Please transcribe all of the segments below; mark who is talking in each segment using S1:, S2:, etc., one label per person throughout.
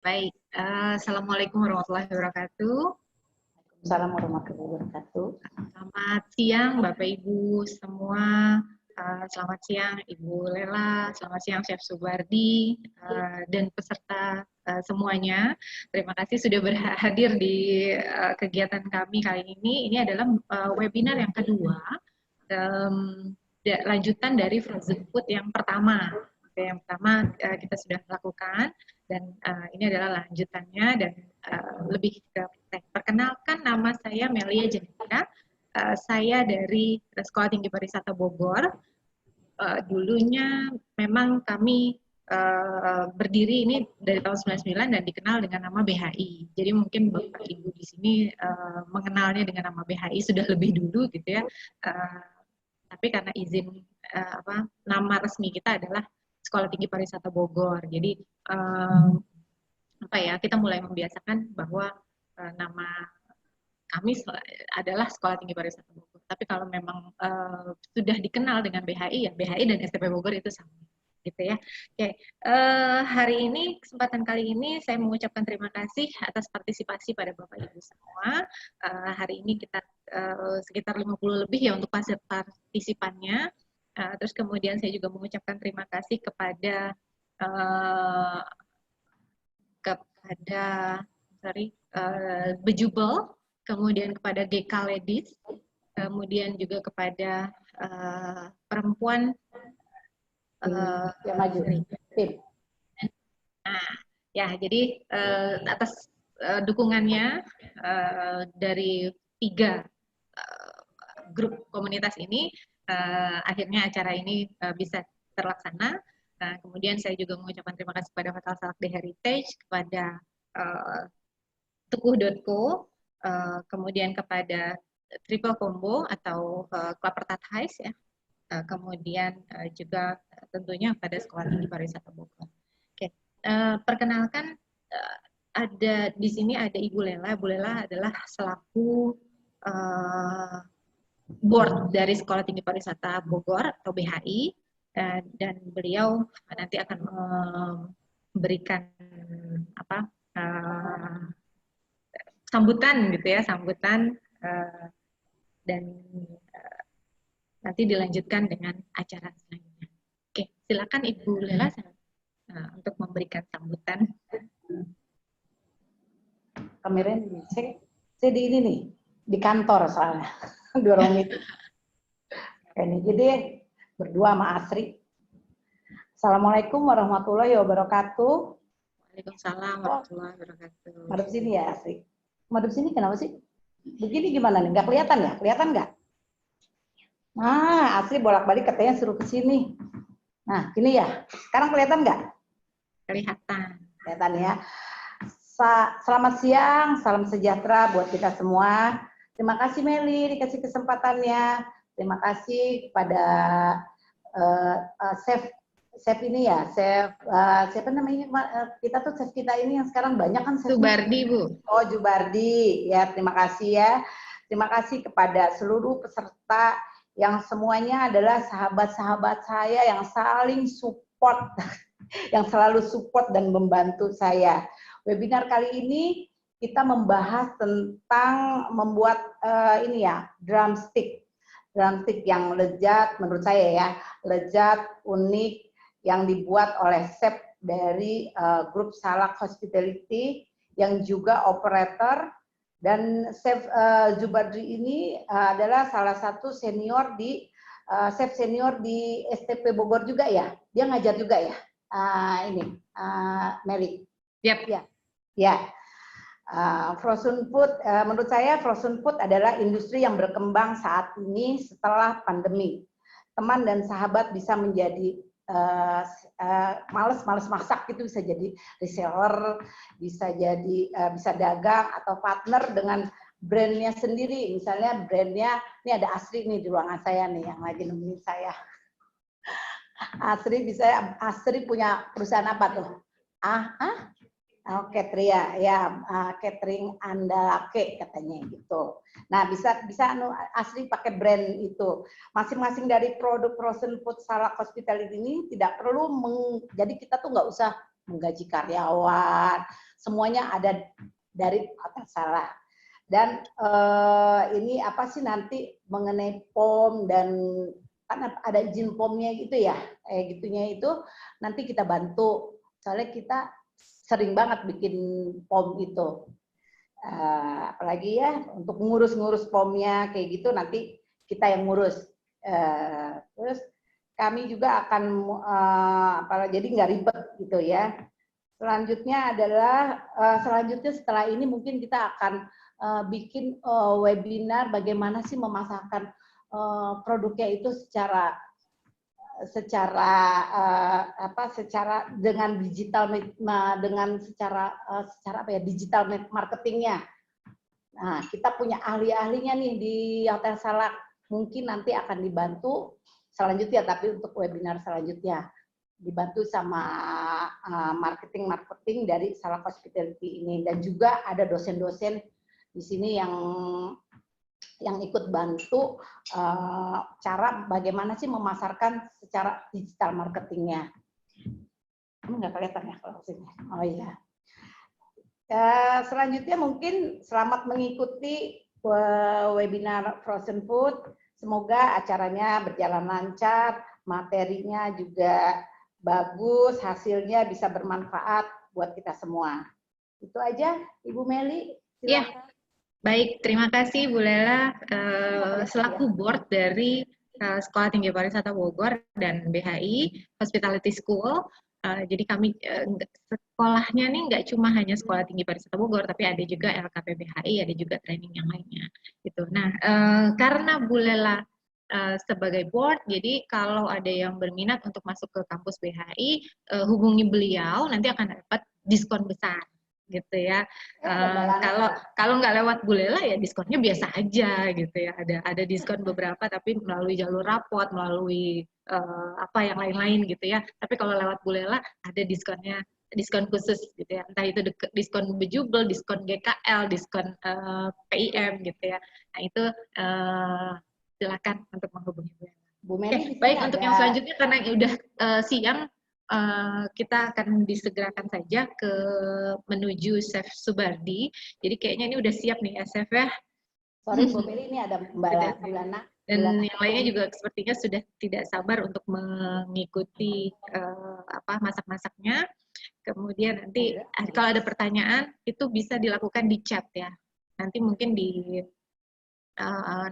S1: Baik, Assalamualaikum warahmatullahi wabarakatuh.
S2: Assalamualaikum warahmatullahi wabarakatuh.
S1: Selamat siang Bapak Ibu semua. Selamat siang Ibu Lela, selamat siang Chef Subardi, dan peserta semuanya. Terima kasih sudah hadir di kegiatan kami kali ini. Ini adalah webinar yang kedua, lanjutan dari frozen food yang pertama. Yang pertama kita sudah lakukan, dan ini adalah lanjutannya, dan lebih ke perkenalkan, nama saya Melia Jenika. Saya dari Sekolah Tinggi Pariwisata Bogor. Dulunya memang kami berdiri ini dari tahun 99 dan dikenal dengan nama BHI. Jadi mungkin Bapak Ibu di sini mengenalnya dengan nama BHI sudah lebih dulu gitu ya. Tapi karena izin nama resmi kita adalah Sekolah Tinggi Pariwisata Bogor. Jadi kita mulai membiasakan bahwa nama kami adalah Sekolah Tinggi Pariwisata Bogor. Tapi kalau memang sudah dikenal dengan BHI, ya BHI dan STP Bogor itu sama, gitu ya. Oke, hari ini, kesempatan kali ini saya mengucapkan terima kasih atas partisipasi pada Bapak Ibu semua. Hari ini kita sekitar 50 lebih ya untuk partisipannya. Terus kemudian saya juga mengucapkan terima kasih kepada Bejubel, kemudian kepada GK Ladies, kemudian juga kepada perempuan
S2: yang maju.
S1: Nah, ya jadi atas dukungannya dari 3 grup komunitas ini, akhirnya acara ini bisa terlaksana. Nah, kemudian saya juga mengucapkan terima kasih kepada Hotel Salak The Heritage, kepada Tukuh.co, kemudian kepada Triple Combo atau Club Pertathais ya, kemudian juga tentunya pada Sekolah Tinggi Pariwisata Bogor. Oke, perkenalkan, ada di sini ada Ibu Lela. Ibu Lela adalah selaku board dari Sekolah Tinggi Pariwisata Bogor atau BHI, dan beliau nanti akan memberikan sambutan gitu ya, dan nanti dilanjutkan dengan acara selanjutnya. Oke, silakan Ibu Lela untuk memberikan sambutan.
S2: Kameranya saya di ini nih, di kantor soalnya. 2 menit. Ini jadi berdua sama Asri. Assalamualaikum warahmatullahi wabarakatuh.
S1: Waalaikumsalam warahmatullahi wabarakatuh.
S2: Madep sini ya Asri. Madep sini kenapa sih? Begini gimana nih? Nggak kelihatan ya? Kelihatan nggak? Nah, Asri bolak-balik katanya suruh ke sini. Nah, gini ya. Sekarang kelihatan nggak?
S1: Kelihatan.
S2: Kelihatan ya. Selamat siang, salam sejahtera buat kita semua. Terima kasih Meli dikasih kesempatannya. Terima kasih kepada chef ini ya, siapa namanya, kita tuh chef kita ini yang sekarang banyak kan chef.
S1: Subardi, Bu.
S2: Oh, Jubardi. Ya, terima kasih ya. Terima kasih kepada seluruh peserta yang semuanya adalah sahabat-sahabat saya yang saling support, yang selalu support dan membantu saya. Webinar kali ini kita membahas tentang membuat ini ya, drumstick yang lezat menurut saya ya, lezat, unik, yang dibuat oleh chef dari grup Salak Hospitality yang juga operator, dan chef Jubardi ini adalah salah satu senior di chef senior di STP Bogor juga ya, dia ngajar juga ya, Meli.
S1: Yep.
S2: Ya. Frozen food, menurut saya frozen food adalah industri yang berkembang saat ini setelah pandemi. Teman dan sahabat bisa menjadi males masak gitu, bisa jadi reseller, bisa jadi bisa dagang atau partner dengan brandnya sendiri. Misalnya brandnya, ini ada Asri nih di ruangan saya nih yang lagi nemenin saya. Asri punya perusahaan apa tuh? Ketria ya, catering Andalake katanya gitu. Nah, bisa Asri pakai brand itu. Masing-masing dari produk frozen food Salak Hospitality ini tidak perlu jadi kita tuh nggak usah menggaji karyawan, semuanya ada dari Hotel Salak. Dan ini apa sih nanti mengenai POM dan kan ada izin POM-nya gitu ya, gitunya itu nanti kita bantu. Soalnya kita sering banget bikin POM itu. Apalagi ya untuk ngurus-ngurus POM-nya kayak gitu nanti kita yang ngurus. Terus kami juga akan jadi nggak ribet gitu ya. Selanjutnya adalah selanjutnya setelah ini mungkin kita akan bikin webinar bagaimana sih memasarkan produknya itu secara dengan digital digital marketingnya. Nah, kita punya ahli-ahlinya nih di Hotel Salak. Mungkin nanti akan dibantu selanjutnya, tapi untuk webinar selanjutnya dibantu sama marketing dari Salak Hospitality ini, dan juga ada dosen-dosen di sini yang ikut bantu cara bagaimana sih memasarkan secara digital marketingnya. Kamu nggak kelihatan ya kalau sini? Oh iya. Selanjutnya mungkin selamat mengikuti webinar Frozen Food. Semoga acaranya berjalan lancar, materinya juga bagus, hasilnya bisa bermanfaat buat kita semua. Itu aja, Ibu Meli.
S1: Iya, baik. Terima kasih Bu Lela selaku board dari Sekolah Tinggi Pariwisata Bogor dan BHI Hospitality School. Jadi kami sekolahnya nih nggak cuma hanya Sekolah Tinggi Pariwisata Bogor, tapi ada juga LKPBHI, ada juga training yang lainnya. Gitu. Nah, karena Bu Lela sebagai board, jadi kalau ada yang berminat untuk masuk ke kampus BHI, hubungi beliau, nanti akan dapat diskon besar. Gitu ya. Kalau nggak lewat Bu Lela ya diskonnya biasa aja gitu ya. Ada diskon beberapa tapi melalui jalur rapot, melalui apa yang lain-lain gitu ya. Tapi kalau lewat Bu Lela ada diskonnya, diskon khusus gitu ya. Entah itu diskon bejubel, diskon GKL, diskon PIM gitu ya. Nah itu silakan untuk menghubungi Bu Lela. Baik, untuk yang selanjutnya karena udah siang, kita akan disegerakan saja ke menuju Chef Subardi. Jadi kayaknya ini udah siap nih Chef ya.
S2: Sorry Bu Meli, ini ada Mbak Lana.
S1: Dan yang lainnya juga sepertinya sudah tidak sabar untuk mengikuti masak-masaknya. Kemudian nanti kalau ada pertanyaan itu bisa dilakukan di chat ya. Nanti mungkin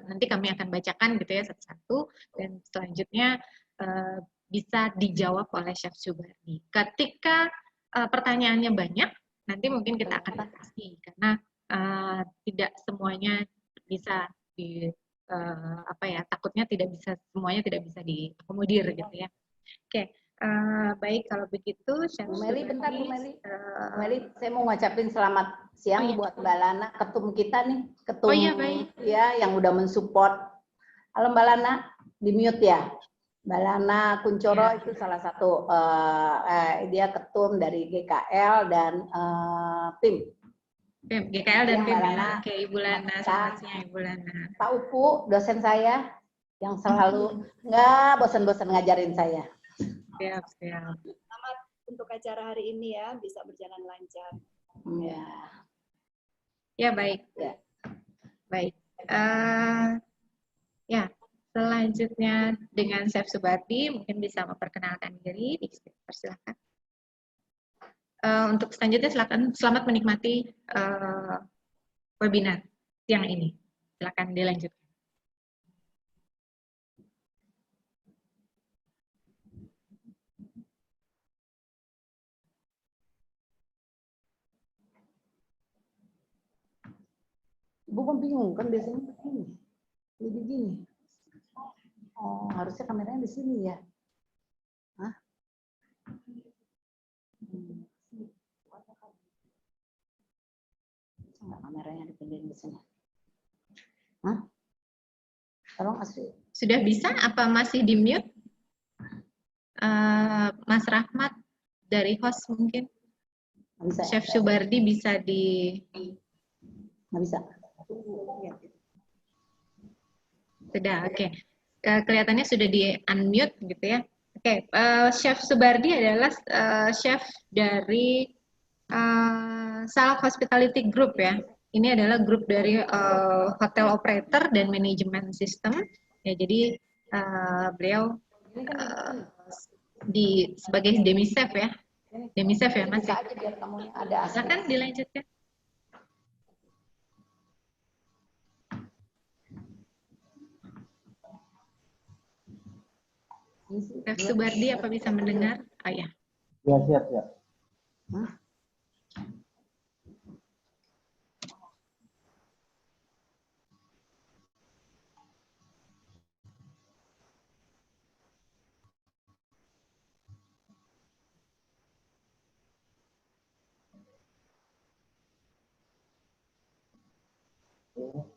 S1: nanti kami akan bacakan gitu ya satu-satu, dan selanjutnya bisa dijawab oleh Chef Subardi. Ketika pertanyaannya banyak, nanti mungkin kita akan batasi karena tidak semuanya bisa takutnya semuanya tidak bisa diakomodir gitu ya. Oke, baik kalau begitu Chef
S2: Meli, bentar Bu Meli. Meli, saya mau ngucapin selamat siang buat Mbak Lana, ketum kita nih, ketum ya yang udah mensupport. Halo Mbak Lana, di mute ya. Mbak Lana Kuncoro itu salah satu, dia ketum dari GKL dan tim.
S1: GKL dan tim ya. Oke, Ibu Lana, selamat siang Ibu Lana.
S2: Pak Upu, dosen saya, yang selalu nggak bosan-bosan ngajarin saya.
S1: Siap.
S3: Selamat untuk acara hari ini ya, bisa berjalan lancar.
S1: Ya, baik. Baik. Selanjutnya dengan Chef Subardi, mungkin bisa memperkenalkan diri, persilahkan. Untuk selanjutnya silakan, selamat menikmati webinar siang ini. Silakan dilanjutkan.
S2: Ibu kan bingung kan biasanya begini, jadi gini. Oh, harusnya kameranya di sini ya. Hah? Enggak, kameranya dipindahin di sini. Hah? Tolong Asri.
S1: Sudah bisa? Apa masih di mute? Mas Rahmat dari host mungkin.
S2: Bisa.
S1: Chef Subardi bisa di.
S2: Nggak bisa.
S1: Sudah, oke. Kelihatannya sudah di unmute gitu ya. Oke, Chef Subardi adalah chef dari Salak Hospitality Group ya. Ini adalah grup dari hotel operator dan manajemen sistem. Ya, jadi beliau sebagai Demi-Chef ya. Demi-Chef ya Mas.
S2: Buka aja biar kamu ada asli.
S1: Silakan dilanjutkan. Chef Subardi apa bisa mendengar? Oh ya.
S4: Ya, siap.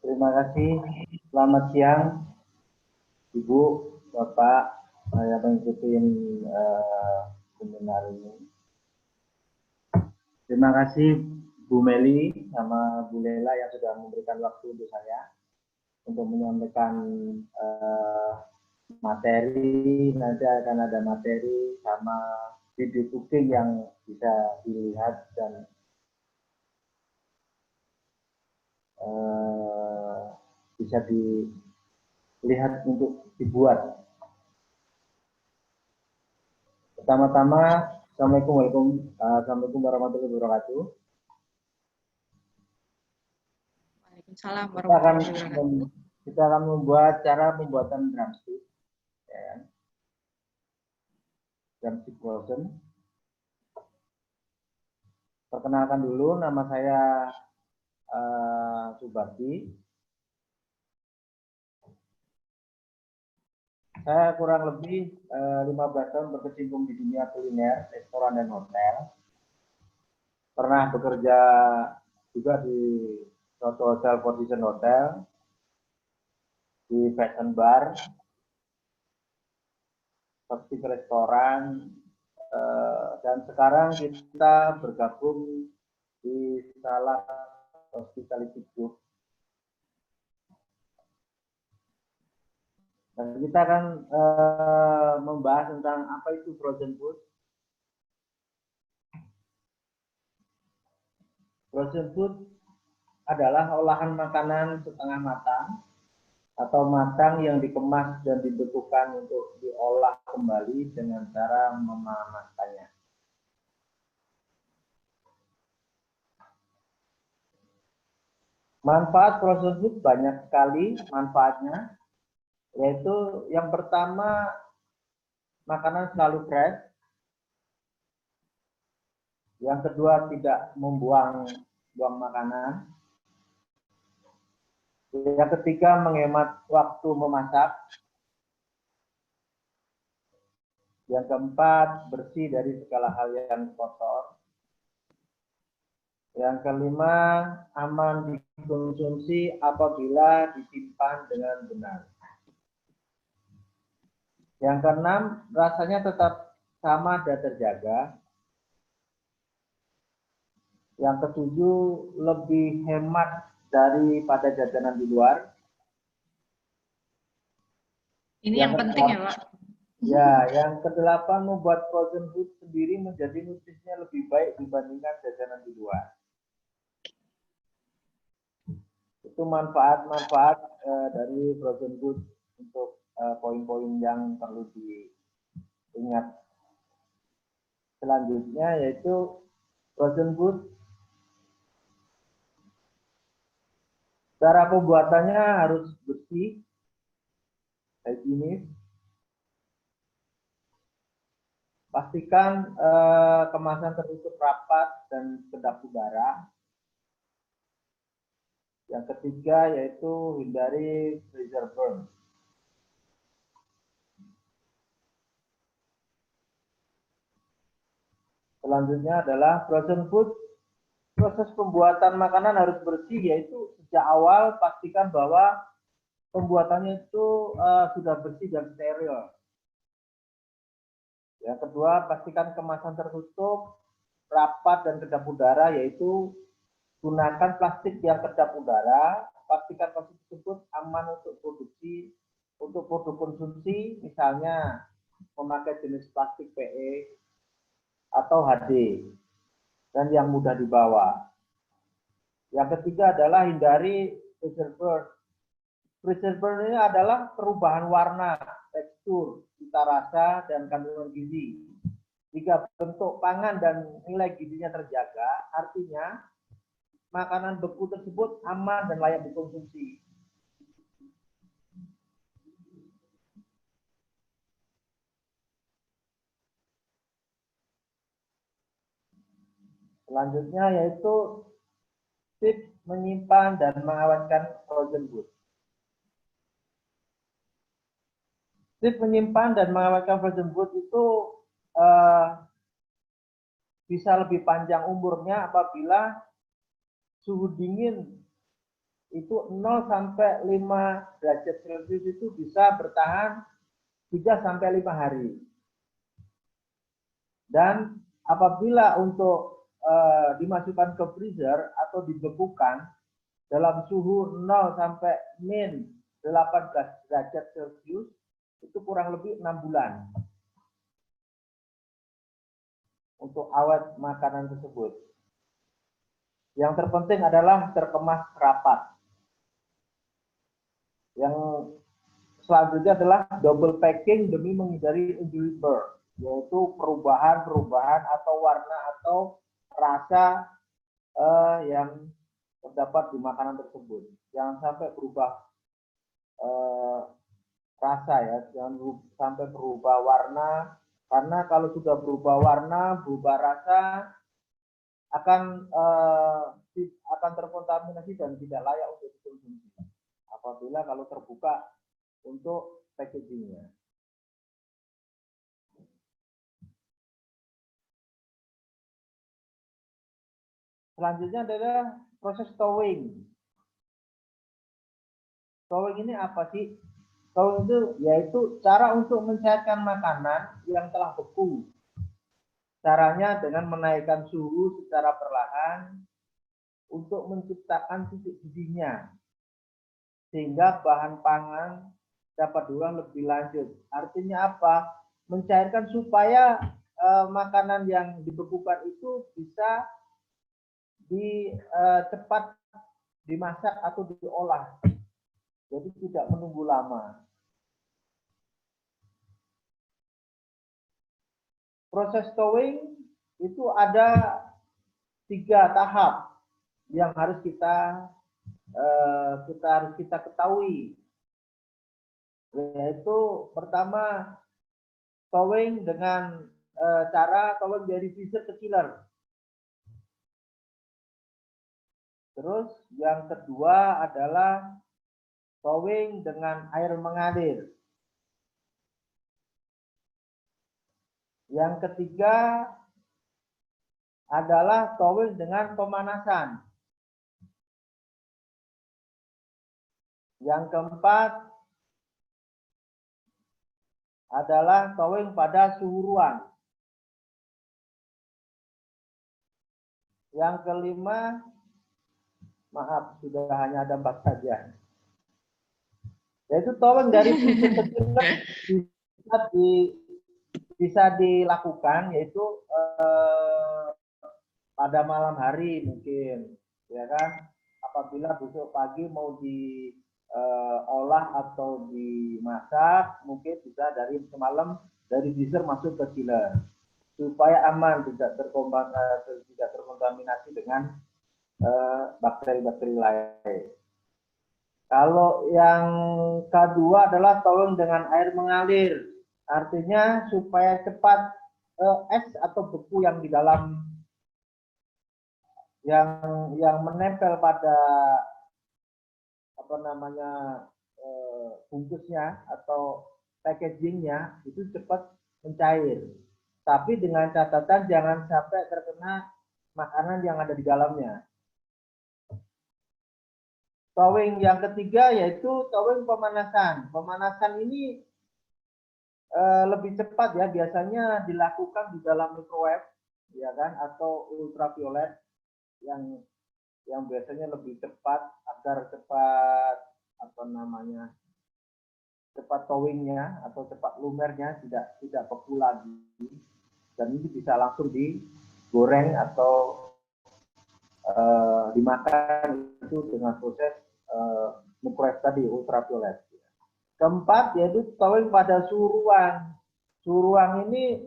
S4: Terima kasih. Selamat siang, Ibu, Bapak, yang mengikuti seminar ini. Terima kasih Bu Meli sama Bu Lela yang sudah memberikan waktu untuk saya untuk menyampaikan materi. Nanti akan ada materi sama video cooking yang bisa dilihat dan bisa dilihat untuk dibuat. Pertama-tama, Assalamualaikum warahmatullahi wabarakatuh.
S1: Waalaikumsalam warahmatullahi wabarakatuh.
S4: Kita akan membuat cara pembuatan drumstick, ya kan? Drumstick frozen. Perkenalkan dulu, nama saya Subardi. Saya kurang lebih 15 tahun berkecimpung di dunia kuliner, restoran, dan hotel. Pernah bekerja juga di suatu hotel, Four Seasons Hotel, di fashion bar, seperti restoran, dan sekarang kita bergabung di Salak Hospitality Group. Dan kita akan membahas tentang apa itu frozen food. Frozen food adalah olahan makanan setengah matang atau matang yang dikemas dan dibekukan untuk diolah kembali dengan cara memanaskannya. Manfaat frozen food banyak sekali manfaatnya. Yaitu yang pertama, makanan selalu fresh. Yang kedua, tidak membuang makanan. Yang ketiga, menghemat waktu memasak. Yang keempat, bersih dari segala hal yang kotor. Yang kelima, aman dikonsumsi apabila disimpan dengan benar. Yang keenam, rasanya tetap sama dan terjaga. Yang ketujuh, lebih hemat daripada jajanan di luar.
S1: Ini yang penting ya, Pak.
S4: Ya, yang kedelapan, membuat frozen food sendiri menjadi nutrisinya lebih baik dibandingkan jajanan di luar. Itu manfaat-manfaat dari frozen food untuk poin-poin yang perlu diingat. Selanjutnya yaitu frozen food. Cara pembuatannya harus bersih, higienis. Pastikan kemasan tertutup rapat dan kedap udara. Yang ketiga yaitu hindari freezer burn. Selanjutnya adalah frozen food. Proses pembuatan makanan harus bersih, yaitu sejak awal pastikan bahwa pembuatannya itu sudah bersih dan steril. Yang kedua, pastikan kemasan tertutup, rapat dan kedap udara, yaitu gunakan plastik yang kedap udara. Pastikan plastik tersebut aman untuk produksi, untuk produk konsumsi, misalnya memakai jenis plastik PE atau HD. dan yang mudah dibawa. Yang ketiga adalah hindari pressure burn. Pressure burn ini adalah perubahan warna, tekstur, cita rasa, dan kandungan gizi. Jika bentuk pangan dan nilai gizinya terjaga, artinya makanan beku tersebut aman dan layak dikonsumsi. Selanjutnya yaitu tips menyimpan dan mengawetkan frozen food. Tips menyimpan dan mengawetkan frozen food itu bisa lebih panjang umurnya apabila suhu dingin itu 0 sampai 5 derajat Celcius itu bisa bertahan 3 sampai 5 hari. Dan apabila untuk dimasukkan ke freezer atau dibekukan dalam suhu 0 sampai min 18 derajat Celcius itu kurang lebih 6 bulan untuk awet makanan tersebut. Yang terpenting adalah terkemas rapat. Yang selanjutnya adalah double packing demi menghindari injury burn, yaitu perubahan-perubahan atau warna atau rasa yang terdapat di makanan tersebut. Jangan sampai berubah rasa ya, jangan sampai berubah warna, karena kalau sudah berubah warna, berubah rasa akan terkontaminasi dan tidak layak untuk dikonsumsi apabila kalau terbuka untuk packagingnya. Selanjutnya adalah proses thawing. Thawing ini apa sih? Thawing itu yaitu cara untuk mencairkan makanan yang telah beku. Caranya dengan menaikkan suhu secara perlahan untuk menciptakan titik didihnya, sehingga bahan pangan dapat diolah lebih lanjut. Artinya apa? Mencairkan supaya makanan yang dibekukan itu bisa cepat dimasak atau diolah, jadi tidak menunggu lama. Proses thawing itu ada 3 tahap yang harus kita ketahui, yaitu pertama thawing dengan cara thawing dari freezer ke chiller. Terus yang kedua adalah thawing dengan air mengalir. Yang ketiga adalah thawing dengan pemanasan. Yang keempat adalah thawing pada suhu ruang. Yang kelima, maaf, sudah hanya ada 4 saja. Yaitu thawing dari freezer bisa dilakukan, yaitu pada malam hari mungkin, ya kan? Apabila besok pagi mau diolah atau dimasak, mungkin bisa dari semalam dari freezer masuk ke chiller supaya aman, tidak terkontaminasi dengan bakteri-bakteri lain. Kalau yang kedua adalah thawing dengan air mengalir, artinya supaya cepat es atau beku yang di dalam yang menempel pada bungkusnya atau packagingnya itu cepat mencair. Tapi dengan catatan jangan sampai terkena makanan yang ada di dalamnya. Thawing yang ketiga yaitu thawing pemanasan. Pemanasan ini lebih cepat ya, biasanya dilakukan di dalam microwave, ya kan, atau ultraviolet yang biasanya lebih cepat agar cepat cepat thawingnya atau cepat lumernya tidak beku lagi, dan ini bisa langsung digoreng atau dimakan itu dengan proses microwave tadi, ultraviolet. Keempat yaitu towing pada suhu ruang. Suhu ruang ini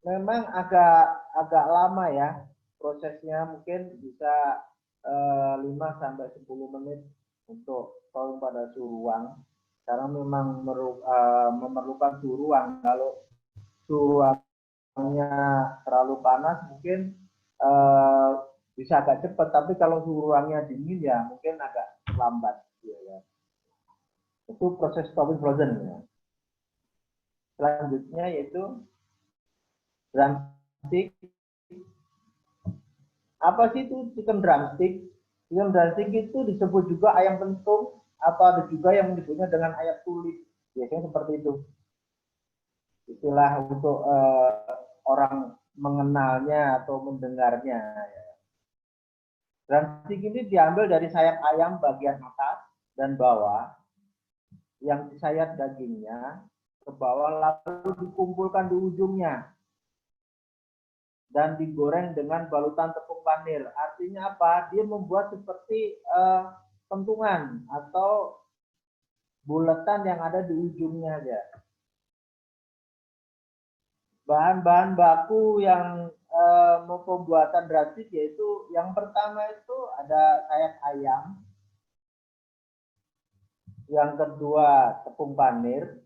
S4: memang agak lama ya prosesnya, mungkin bisa 5 sampai 10 menit untuk towing pada suhu ruang. Karena memang memerlukan suhu ruang. Kalau suhu ruangnya terlalu panas mungkin bisa agak cepat, tapi kalau suhu ruangnya dingin ya mungkin agak lambat. Ya. Itu proses towing frozen. Ya. Selanjutnya yaitu drumstick. Apa sih itu chicken drumstick? Chicken drumstick itu disebut juga ayam pentung, atau ada juga yang menyebutnya dengan ayam kulit. Biasanya seperti itu. Istilah untuk orang mengenalnya atau mendengarnya. Drumstick ini diambil dari sayap ayam bagian atas dan bawah, yang disayat dagingnya ke bawah lalu dikumpulkan di ujungnya dan digoreng dengan balutan tepung panir. Artinya apa? Dia membuat seperti pentungan atau bulatan yang ada di ujungnya aja. Bahan-bahan baku yang pembuatan drumstick yaitu yang pertama itu ada sayap ayam, yang kedua tepung panir,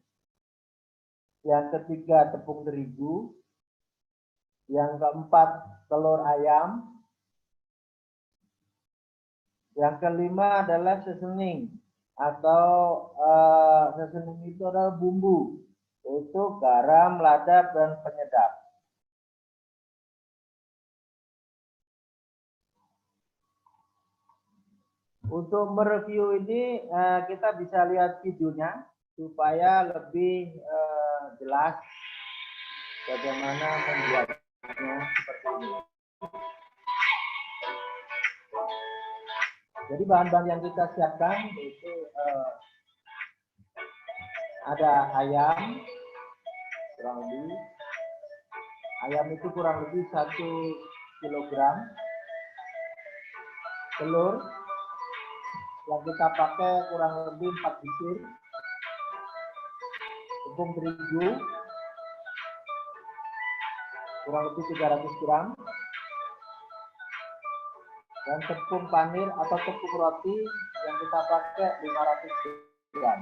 S4: yang ketiga tepung terigu, yang keempat telur ayam, yang kelima adalah seasoning atau seasoning itu adalah bumbu, yaitu garam, lada, dan penyedap. Untuk mereview ini kita bisa lihat videonya supaya lebih jelas bagaimana membuatnya seperti ini. Jadi bahan-bahan yang kita siapkan itu ada ayam itu kurang lebih 1 kilogram, telur yang kita pakai kurang lebih 4 butir, tepung terigu kurang lebih 300 gram, dan tepung panir atau tepung roti yang kita pakai 500 gram.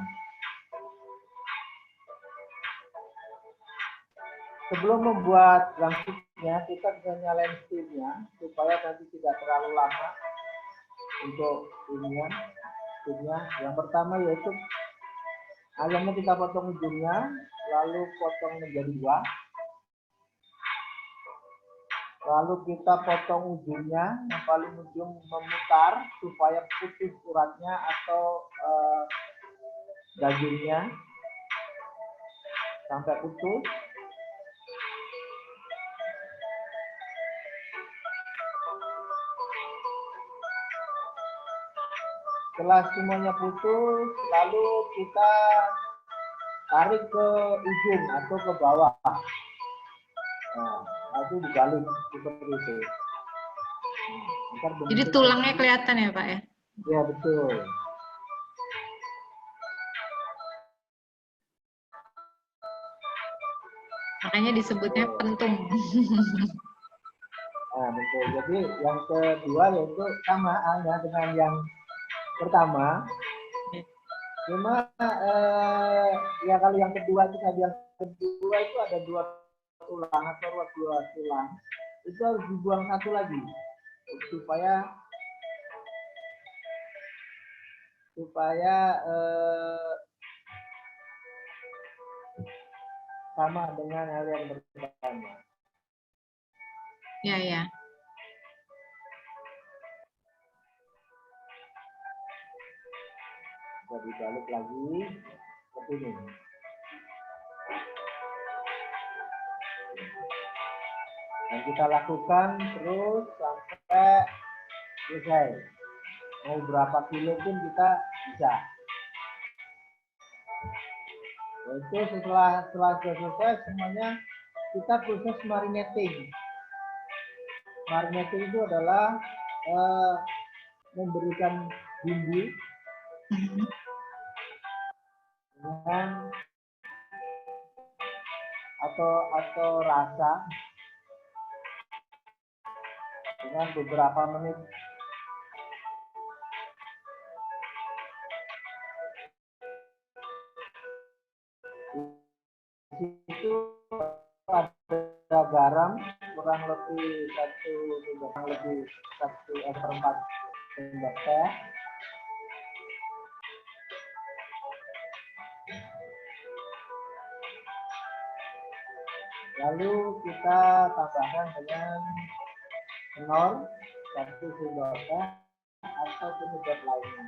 S4: Sebelum membuat drumsticknya, kita bisa nyalain steamnya supaya nanti tidak terlalu lama untuk steamnya. Yang pertama yaitu ayamnya kita potong ujungnya, lalu potong menjadi 2. Lalu kita potong ujungnya, yang paling ujung memutar supaya putih uratnya atau dagingnya sampai putus. Setelah semuanya putus, lalu kita tarik ke ujung atau ke bawah. Nah, itu dibalik seperti itu.
S1: Jadi tulangnya kelihatan ya Pak ya?
S4: Ya betul.
S1: Makanya disebutnya pentung.
S4: Nah, betul. Jadi yang kedua yaitu sama halnya dengan yang pertama. Cuma ya kalau yang kedua itu ada 2 tulang atau 2 tulang. Itu harus dibuang 1 lagi supaya sama dengan hal yang pertama.
S1: Ya.
S4: Bisa dibalik lagi seperti ini. Dan kita lakukan terus sampai selesai. Mau berapa kilo pun kita bisa. Itu setelah selesai semuanya kita proses marinating. Marinating itu adalah memberikan bumbu dengan atau rasa dengan beberapa menit. Di situ ada garam kurang lebih 1/4 sendok teh. Lalu kita tambahkan dengan telur 1 sendok teh atau penyedap lainnya.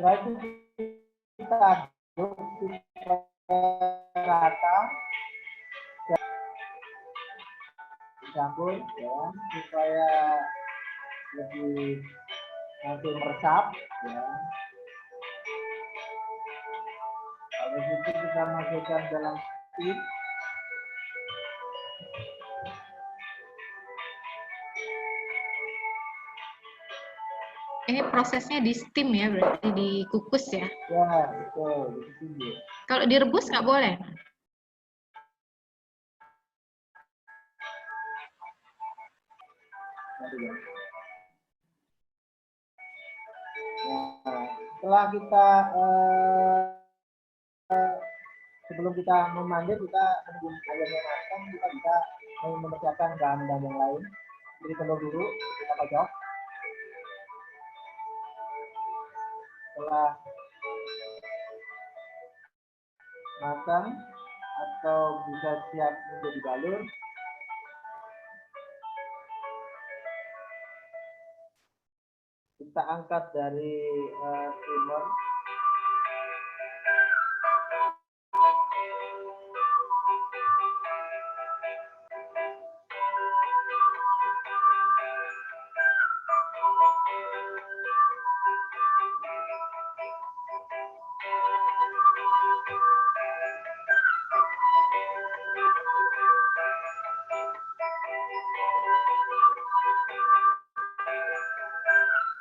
S4: Setelah itu kita aduk supaya rata, dicampur ya, supaya lebih nanti meresap ya. Habis itu kita masukkan dalam steam.
S1: Ini prosesnya di steam ya, berarti dikukus ya.
S4: Ya, betul, di
S1: Kalau direbus nggak boleh?
S4: Nah, setelah kita sebelum kita memanggil, kita menunggu ayamnya matang, kita bisa mempersiapkan bahan-bahan yang lain. Jadi telur dulu kita kocok. Setelah matang atau bisa siap untuk dibalur, kita angkat dari steamer.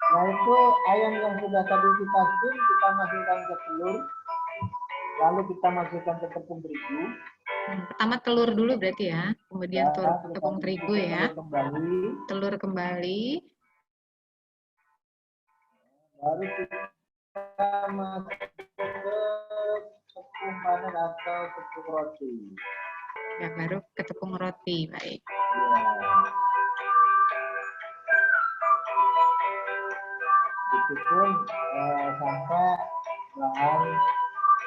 S4: Nah itu ayam yang sudah tadi kita steam, kita masukkan ke telur, lalu kita masukkan ke tepung terigu.
S1: Pertama telur dulu berarti ya, kemudian tepung terigu ya. Telur kembali.
S4: Baru kita masuk ke tepung panen atau tepung roti.
S1: Ya, baru ke tepung roti, baik.
S4: Ya. Itu pun sampai bahan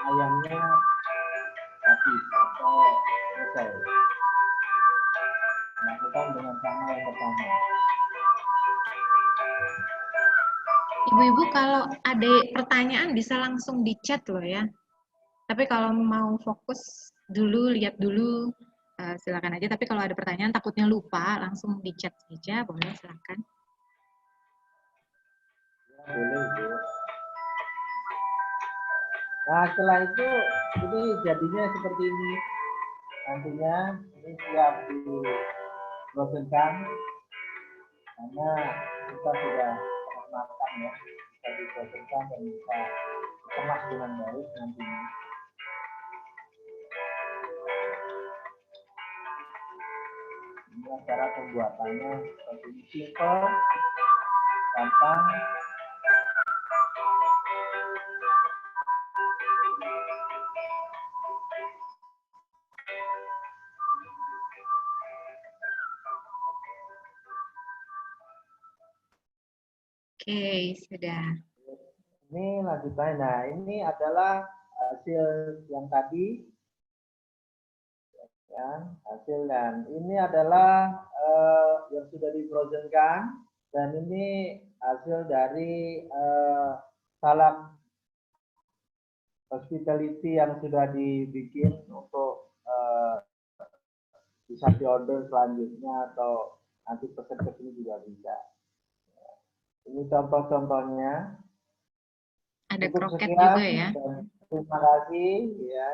S4: ayamnya habis atau selesai. Lakukan dengan sama yang pertama.
S1: Ibu-ibu kalau ada pertanyaan bisa langsung di chat loh ya. Tapi kalau mau fokus dulu, lihat dulu, silakan aja. Tapi kalau ada pertanyaan takutnya lupa, langsung di chat saja, boleh silakan.
S4: Boleh, Bu. Nah, setelah itu ini jadinya seperti ini. Nantinya ini siap diproseskan karena kita sudah matang ya. Bisa diproseskan dan bisa dikemas dengan baik nantinya. Ini cara pembuatannya seperti ini, simple, gampang.
S1: Oke, sudah.
S4: Ini lanjutannya. Nah, ini adalah hasil yang tadi. Ya, hasil dan ini adalah yang sudah difrozenkan dan ini hasil dari salad hospitality yang sudah dibikin untuk bisa diorder selanjutnya atau nanti pesan ke sini juga bisa. Ini contoh-contohnya.
S1: Ada kroket juga ya.
S4: Terima kasih ya.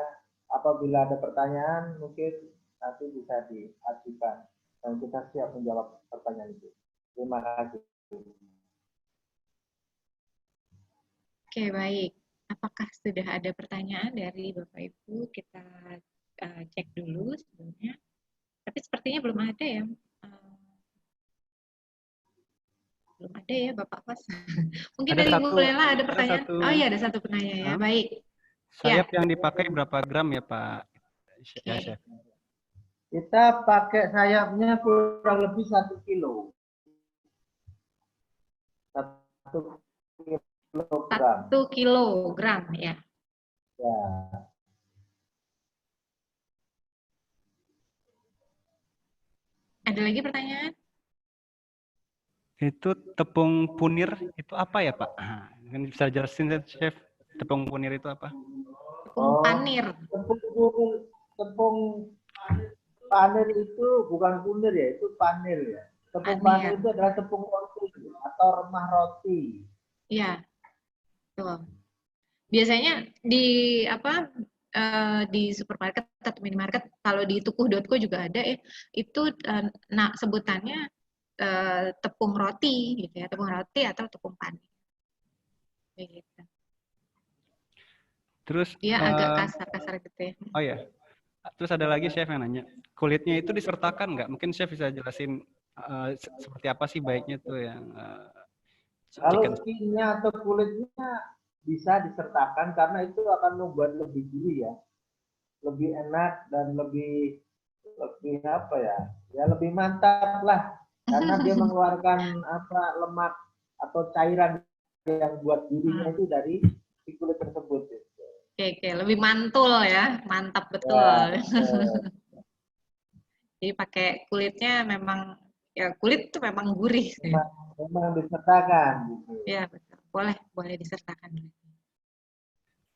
S4: Apabila ada pertanyaan mungkin nanti bisa diajukan dan kita siap menjawab pertanyaan itu. Terima kasih.
S1: Oke, baik. Apakah sudah ada pertanyaan dari Bapak Ibu? Kita cek dulu sebelumnya. Tapi sepertinya belum ada ya. Belum ada ya Bapak Fas. Mungkin
S5: Ada
S1: dari
S5: satu,
S1: Bu Lela ada
S5: ada
S1: pertanyaan.
S5: satu.
S1: Oh iya, ada satu penanya ya. Baik.
S5: Sayap yang dipakai berapa gram ya Pak? Ya,
S1: Oke.
S5: Chef.
S4: Kita pakai sayapnya kurang lebih 1 kilo. 1 kilogram.
S1: 1 kilogram ya.
S4: Ya.
S1: Ada lagi pertanyaan?
S5: Itu tepung punir itu apa ya Pak? Mungkin bisa jelasin Chef, tepung punir itu apa?
S1: Tepung panir.
S4: Tepung panir itu bukan punir ya, itu panir ya. Tepung panir itu adalah tepung roti atau remah roti.
S1: Iya. Betul. Biasanya di di supermarket atau minimarket, kalau di tukuh.co juga ada ya, itu sebutannya tepung roti gitu ya, tepung roti atau tepung panir. Gitu.
S5: Terus
S1: dia agak kasar-kasar gitu ya.
S5: Oh ya. Terus ada lagi Chef yang nanya, kulitnya itu disertakan nggak? Mungkin Chef bisa jelasin seperti apa sih baiknya tuh yang
S4: kalau skinnya atau kulitnya bisa disertakan karena itu akan membuat lebih gurih ya, lebih enak dan lebih apa ya, lebih mantap lah karena dia mengeluarkan lemak atau cairan yang buat gurihnya itu dari si kulit tersebut.
S1: Oke, lebih mantul ya, mantap betul. Ya, jadi pakai kulitnya memang ya, kulit itu memang gurih.
S4: Memang disertakan. Gitu.
S1: Ya betul, boleh disertakan.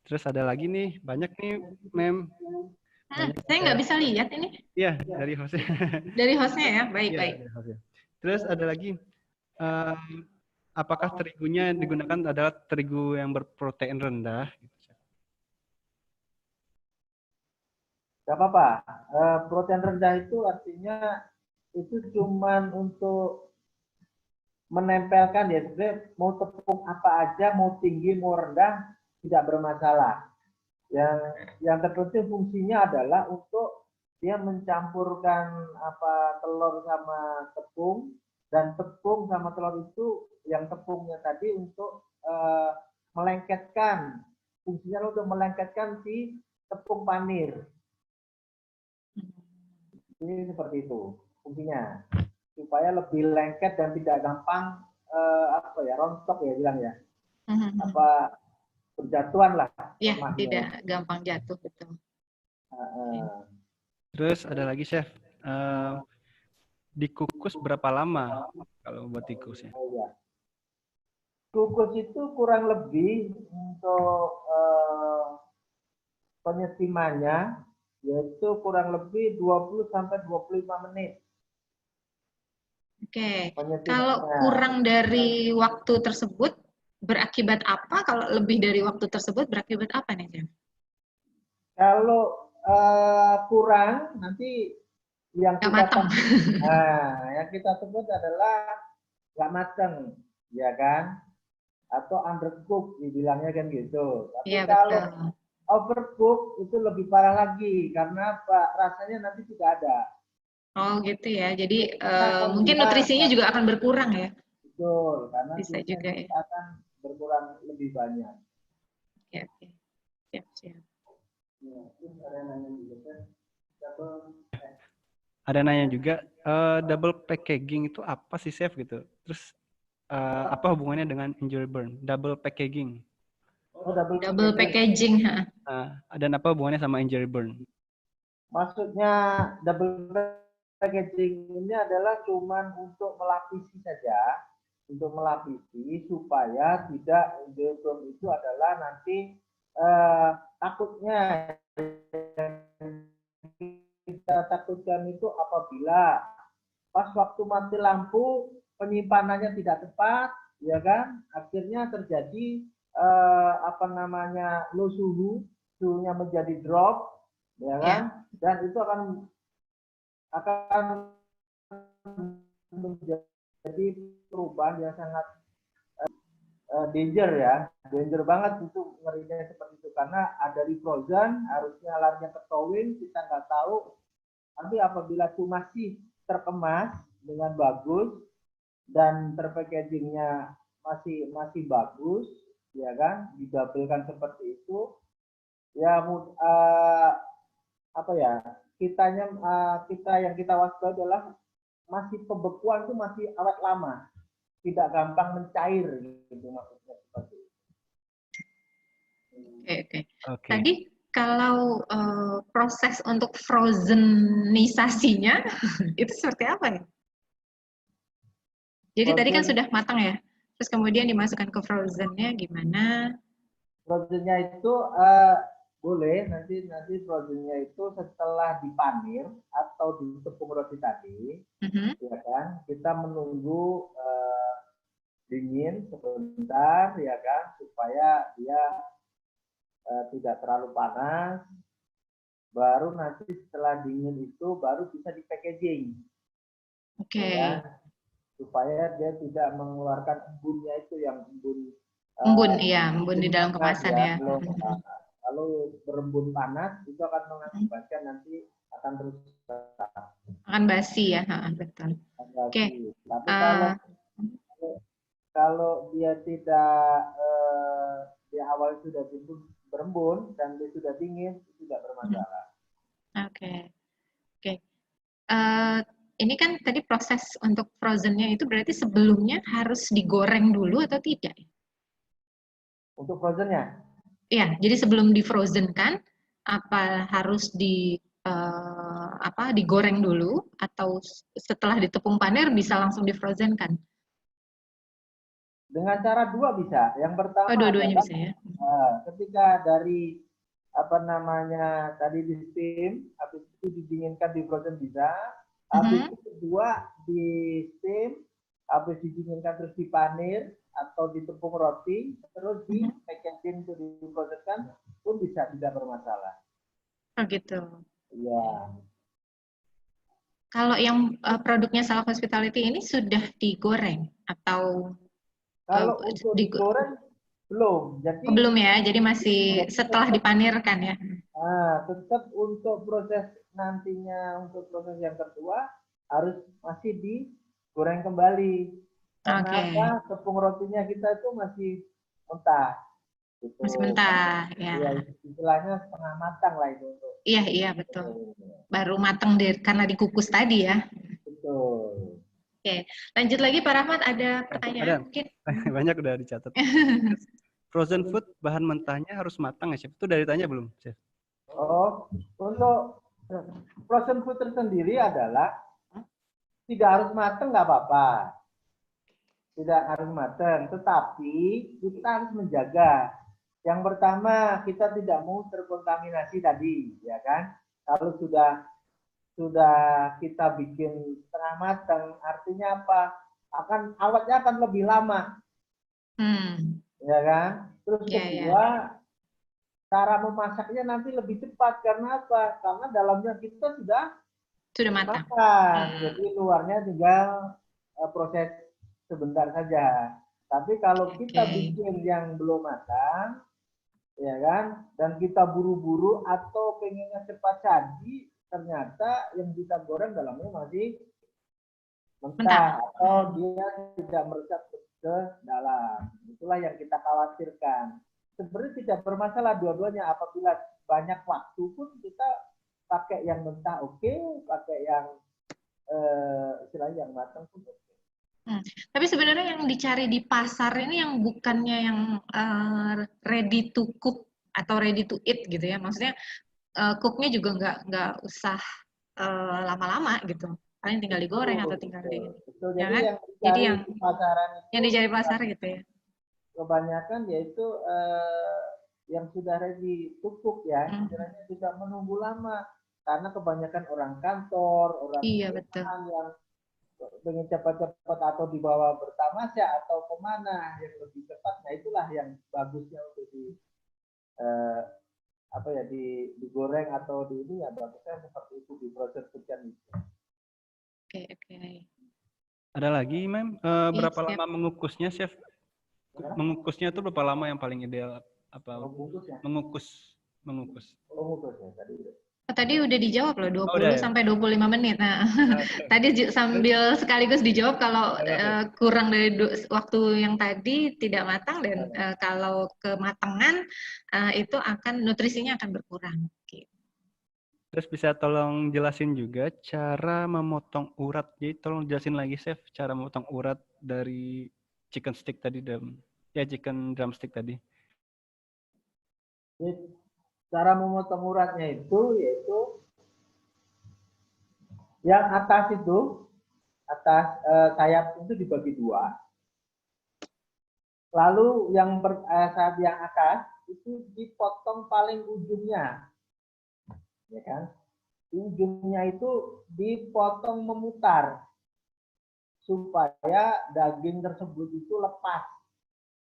S5: Terus ada lagi nih, banyak nih Mem.
S1: Saya nggak bisa lihat ini.
S5: Iya, dari hostnya.
S1: Dari hostnya ya, baik.
S5: Terus ada lagi, apakah terigunya yang digunakan adalah terigu yang berprotein rendah?
S4: Gak apa-apa. Protein rendah itu artinya itu cuman untuk menempelkan ya, sebenarnya mau tepung apa aja, mau tinggi, mau rendah, tidak bermasalah. Yang terpenting fungsinya adalah untuk dia mencampurkan telur sama tepung, dan tepung sama telur itu yang tepungnya tadi untuk melengketkan, fungsinya untuk melengketkan si tepung panir. Ini seperti itu fungsinya, supaya lebih lengket dan tidak gampang rontok ya bilang ya, berjatuhan lah.
S1: Ya, tidak gampang jatuh betul.
S5: Terus ada lagi Chef, dikukus berapa lama kalau buat tikusnya?
S4: Oh, ya. Kukus itu kurang lebih untuk penyetimannya yaitu kurang lebih 20 sampai 25 menit.
S1: Oke. Kalau kurang dari waktu tersebut berakibat apa? Kalau lebih dari waktu tersebut berakibat apa nih, Chef?
S4: Kalau kurang nanti yang kita sebut adalah nggak matang, ya kan? Atau undercook dibilangnya kan gitu. Tapi
S1: ya,
S4: kalau
S1: betul.
S4: Overcook itu lebih parah lagi karena rasanya nanti tidak ada.
S1: Oh gitu ya. Jadi mungkin nutrisinya juga akan berkurang ya.
S4: Betul, karena
S1: bisa juga ya.
S4: akan berkurang lebih banyak.
S1: Oke. Siap.
S5: Ada nanya juga, double packaging itu apa sih Chef gitu? Terus apa hubungannya dengan injury burn? Double packaging.
S4: Oh,
S1: double packaging.
S5: Dan apa hubungannya sama injury burn?
S4: Maksudnya double packaging ini adalah cuman untuk melapisi saja, untuk melapisi supaya tidak injury burn itu adalah nanti takutnya kita takutkan itu apabila pas waktu mati lampu penyimpanannya tidak tepat, ya kan? Akhirnya terjadi low suhu suhunya menjadi drop, ya kan? Dan itu akan menjadi perubahan yang sangat danger ya, danger banget itu ngerinya seperti itu karena ada di frozen, harusnya alarmnya ke towing, kita nggak tahu. Tapi apabila itu masih terkemas dengan bagus dan terpackagingnya masih bagus, ya kan, didabelkan seperti itu, ya apa ya, kita yang kita waspada adalah masih pembekuan itu masih awet lama, tidak gampang mencair gitu maksudnya seperti itu.
S1: Oke. Tadi kalau proses untuk frozenisasinya itu seperti apa ya? Jadi tadi kan sudah matang ya, terus kemudian dimasukkan ke frozennya gimana?
S4: Frozennya itu boleh nanti frozennya itu setelah dipanir atau di tepung roti tadi, ya kan? Kita menunggu dingin sebentar, ya kan? Supaya dia tidak terlalu panas. Baru nanti setelah dingin itu baru bisa di packaging.
S1: Oke.
S4: Ya, supaya dia tidak mengeluarkan embunnya itu yang embun.
S1: Embun di dalam kemasan ya.
S4: Kalau berembun panas itu akan mengakibatkan nanti akan terus
S1: akan basi ya, betul.
S4: Oke. Tapi kalau dia tidak di awal sudah berembun dan dia sudah dingin, itu tidak bermasalah.
S1: Oke. Ini kan tadi proses untuk frozennya itu berarti sebelumnya harus digoreng dulu atau tidak?
S4: Untuk frozennya?
S1: Iya, jadi sebelum di frozen kan, apa harus digoreng dulu atau setelah ditepung panir bisa langsung di frozen kan?
S4: Dengan cara dua bisa. Yang pertama
S1: dua-duanya bisa ya.
S4: Ketika dari tadi di steam, habis itu didinginkan di frozen bisa. Habis itu kedua di steam, habis didinginkan terus dipanir atau di tepung roti, terus di packaging itu diproseskan pun bisa, tidak bermasalah.
S1: Oh gitu.
S4: Iya.
S1: Kalau yang produknya Salak Hospitality ini sudah digoreng atau?
S4: Kalau untuk digoreng belum. Jadi
S1: belum ya, jadi masih setelah dipanirkan ya.
S4: Tetap untuk proses nantinya, untuk proses yang kedua harus masih digoreng kembali. Karena apa? Tepung rotinya kita itu masih mentah. Gitu.
S1: Masih mentah, ya.
S4: Ya, istilahnya setengah matang lah itu.
S1: Iya, betul. Baru matang karena dikukus tadi ya.
S4: Betul.
S1: Oke, lanjut lagi Pak Rahmat, ada pertanyaan mungkin?
S5: Banyak udah dicatat. Frozen food bahan mentahnya harus matang ya, Chef? Itu udah ditanya belum, Chef?
S4: Oh, untuk frozen food tersendiri adalah tidak harus matang, nggak apa-apa. Tidak harus matang, tetapi kita harus menjaga. Yang pertama, kita tidak mau terkontaminasi tadi, ya kan? Kalau sudah kita bikin setengah matang, artinya apa? Awetnya akan lebih lama. Ya kan? Terus kedua, cara memasaknya nanti lebih cepat. Karena apa? Karena dalamnya kita sudah
S1: matang.
S4: Jadi luarnya tinggal proses sebentar saja. Tapi kalau kita bikin yang belum matang, ya kan? Dan kita buru-buru atau pengennya cepat saji, ternyata yang kita goreng dalamnya masih mentah atau dia tidak meresap ke dalam. Itulah yang kita khawatirkan. Sebenarnya tidak bermasalah dua-duanya. Apabila banyak waktu pun kita pakai yang mentah pakai yang istilahnya yang matang pun oke.
S1: Tapi sebenarnya yang dicari di pasar ini yang bukannya yang ready to cook atau ready to eat gitu ya. Maksudnya cooknya juga nggak usah lama-lama gitu. Paling tinggal digoreng atau tinggal di
S4: betul.
S1: Jadi yang dicari pasar gitu ya.
S4: Kebanyakan yaitu yang sudah ready to cook ya, istilahnya tidak menunggu lama karena kebanyakan orang kantor, orang yang ingin cepat-cepat atau dibawa bertamasya atau kemana yang lebih cepat. Nah itulah yang bagusnya untuk apa ya digoreng atau di ini ya bagusnya seperti itu di proses cucian itu.
S1: Oke, oke.
S5: Ada lagi, Mem? Berapa
S1: siap.
S5: lama mengukusnya, Chef? Mengukusnya itu berapa lama yang paling ideal? Apa
S4: Mengukus ya?
S5: mengukus?
S4: Mengukus ya tadi.
S1: Tadi udah dijawab loh, 20
S5: Oh, udah ya?
S1: sampai 25 menit. Nah, tadi sambil sekaligus dijawab kalau kurang dari waktu yang tadi tidak matang dan kalau kematangan itu akan nutrisinya akan berkurang. Gitu.
S5: Terus bisa tolong jelasin juga cara memotong urat. Jadi tolong jelasin lagi, Chef, cara memotong urat dari chicken stick tadi chicken drumstick tadi.
S4: Jadi, cara memotong uratnya itu yaitu yang atas sayap itu dibagi dua. Lalu saat yang atas itu dipotong paling ujungnya, ya kan? Ujungnya itu dipotong memutar supaya daging tersebut itu lepas,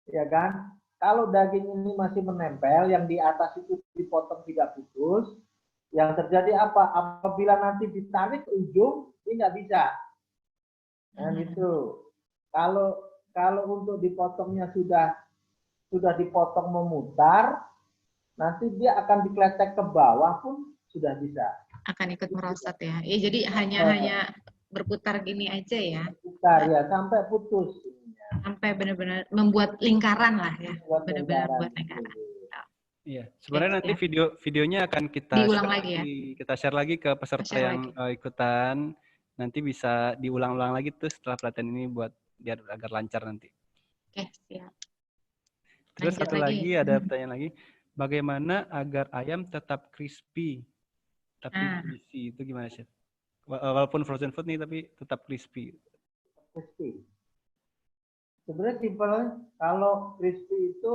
S4: ya kan? Kalau daging ini masih menempel, yang di atas itu dipotong tidak putus, yang terjadi apa? Apabila nanti ditarik ke ujung, ini nggak bisa. Nah, gitu. Kalau untuk dipotongnya sudah dipotong memutar, nanti dia akan dikletek ke bawah pun sudah bisa.
S1: Akan ikut merosot ya. Jadi hanya berputar gini aja ya.
S4: Putar ya sampai putus.
S1: Sampai benar-benar membuat lingkaran lah ya. Benar-benar buat lingkaran.
S5: Iya, sebenarnya nanti videonya akan kita
S1: diulang
S5: share
S1: lagi ya.
S5: Kita share lagi ke peserta yang ikutan. Nanti bisa diulang-ulang lagi tuh setelah pelatihan ini buat biar agar lancar nanti.
S1: Oke, siap.
S5: Terus satu lagi ada pertanyaan lagi. Bagaimana agar ayam tetap crispy tapi juicy? Itu gimana, Chef? Walaupun frozen food nih tapi tetap crispy.
S4: Crispy. Sebenarnya simpel. Kalau crispy itu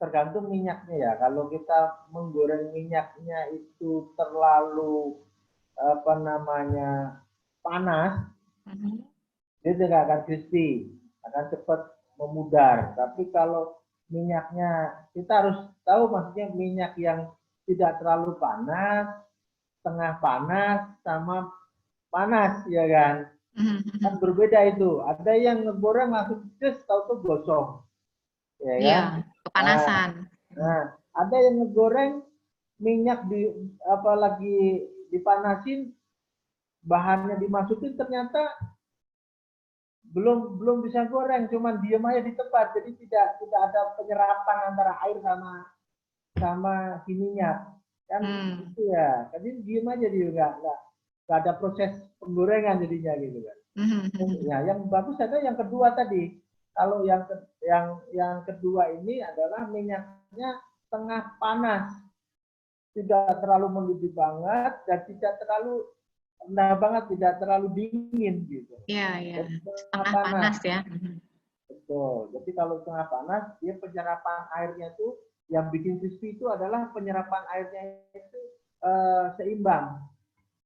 S4: tergantung minyaknya ya. Kalau kita menggoreng minyaknya itu terlalu panas, dia tidak akan crispy, akan cepat memudar. Tapi kalau minyaknya, kita harus tahu maksudnya minyak yang tidak terlalu panas, tengah panas, sama panas, ya kan? Kan berbeda itu. Ada yang ngegoreng langsung tahu-tahu gosong. Ya kan?
S1: Kepanasan.
S4: Nah, ada yang ngegoreng minyak apalagi dipanasin, bahannya dimasukin ternyata belum bisa goreng, cuman diem aja di tempat, jadi tidak ada penyerapan antara air sama si minyak kan itu ya, jadi diem aja dia nggak ada proses penggorengan jadinya gitu kan. Ya, yang bagus ada yang kedua tadi. Kalau yang kedua ini adalah minyaknya tengah panas, tidak terlalu mendidih banget dan tidak terlalu rendah banget, tidak terlalu dingin gitu.
S1: Iya. Setengah panas ya.
S4: Betul. Jadi kalau setengah panas, dia penyerapan airnya tuh yang bikin crispy itu adalah penyerapan airnya itu seimbang.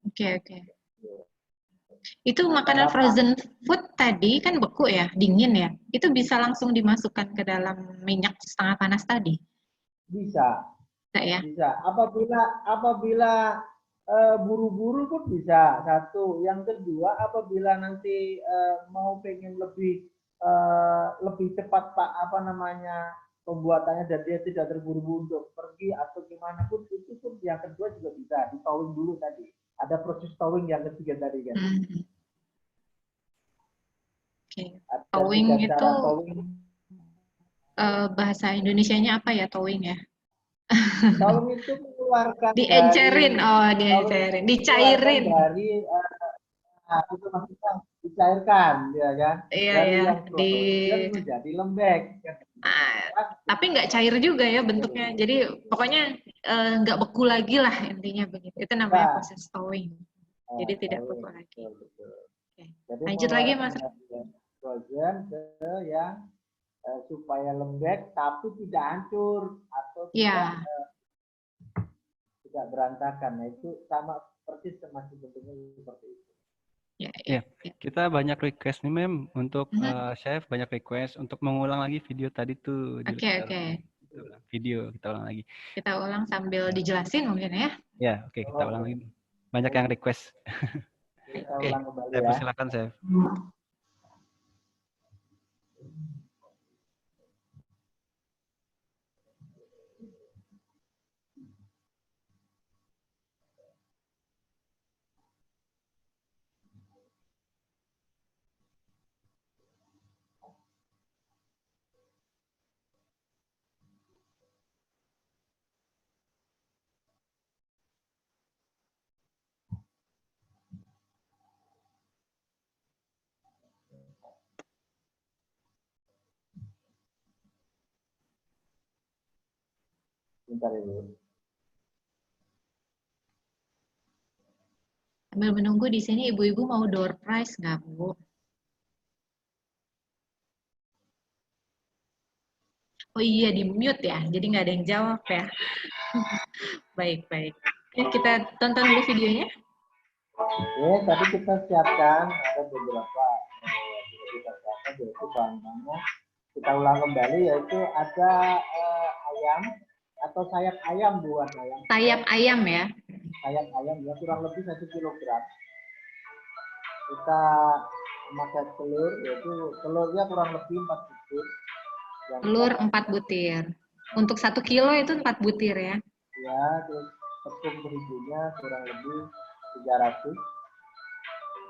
S1: Oke. Itu makanan frozen food tadi kan beku ya, dingin ya. Itu bisa langsung dimasukkan ke dalam minyak setengah panas tadi?
S4: Bisa.
S1: Ya?
S4: Bisa. Apabila buru-buru pun bisa. Satu. Yang kedua, apabila nanti mau pengen lebih cepat pembuatannya dan dia tidak terburu-buru untuk pergi atau gimana pun, itu pun yang kedua juga bisa di thawing dulu tadi. Ada proses thawing yang ketiga tadi kan.
S1: Thawing itu bahasa Indonesianya apa ya thawing ya?
S4: Thawing itu mengeluarkan
S1: diencerin, dicairin.
S4: Dari itu maksudnya dicairkan, ya kan? Dari yang frozen menjadi lembek.
S1: Tapi nggak cair juga ya bentuknya. Jadi pokoknya nggak beku lagi lah intinya begitu. Itu namanya proses thawing. Jadi tidak beku lagi.
S4: Jadi
S1: lanjut lagi Mas.
S4: Frozen ke yang supaya lembek tapi tidak hancur atau tidak berantakan. Nah itu sama persis masih bentuknya seperti itu.
S5: Ya, kita banyak request nih Mem untuk chef, banyak request untuk mengulang lagi video tadi tuh.
S1: Oke.
S5: Video kita ulang lagi.
S1: Kita ulang sambil dijelasin mungkin ya.
S5: Ya, oke, kita ulang lagi. Banyak yang request.
S4: Kita ulang kembali
S5: Saya
S4: ya.
S5: persilakan, Chef.
S4: Bentar Ibu.
S1: Sambil menunggu di sini ibu-ibu mau door prize nggak, Bu? Oh iya, di mute ya, jadi nggak ada yang jawab ya. Baik, baik. Oke, kita tonton dulu videonya.
S4: Oke, tadi kita siapkan ada beberapa kita siapkan yaitu bahan-bahannya. Kita ulang kembali yaitu ada ayam atau sayap ayam buat ayam.
S1: Sayap ayam ya.
S4: Sayap ayam ya kurang lebih 1 kilogram. Kita memakai telur yaitu telurnya kurang lebih 4 butir.
S1: Telur 4 butir. Untuk 1 kilo itu 4 butir ya.
S4: Ya, terus tepung terigunya kurang lebih 300.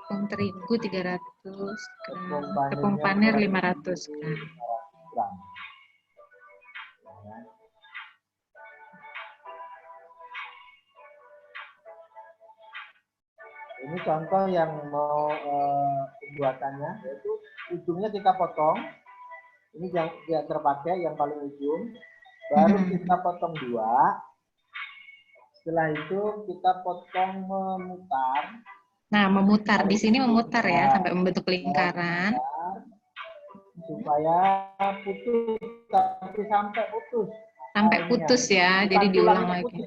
S1: Tepung terigu 300 gram.
S4: Tepung
S1: Tepung panir 500 gram.
S4: gram. Ya. Ini contoh yang mau pembuatannya, yaitu ujungnya kita potong. Ini yang tidak terpakai, yang paling ujung. Baru kita potong 2. Setelah itu kita potong memutar.
S1: Nah, memutar. Di sini memutar ya, sampai membentuk lingkaran.
S4: Supaya putus, tapi sampai putus.
S1: Sampai putus ya, jadi diulang lagi.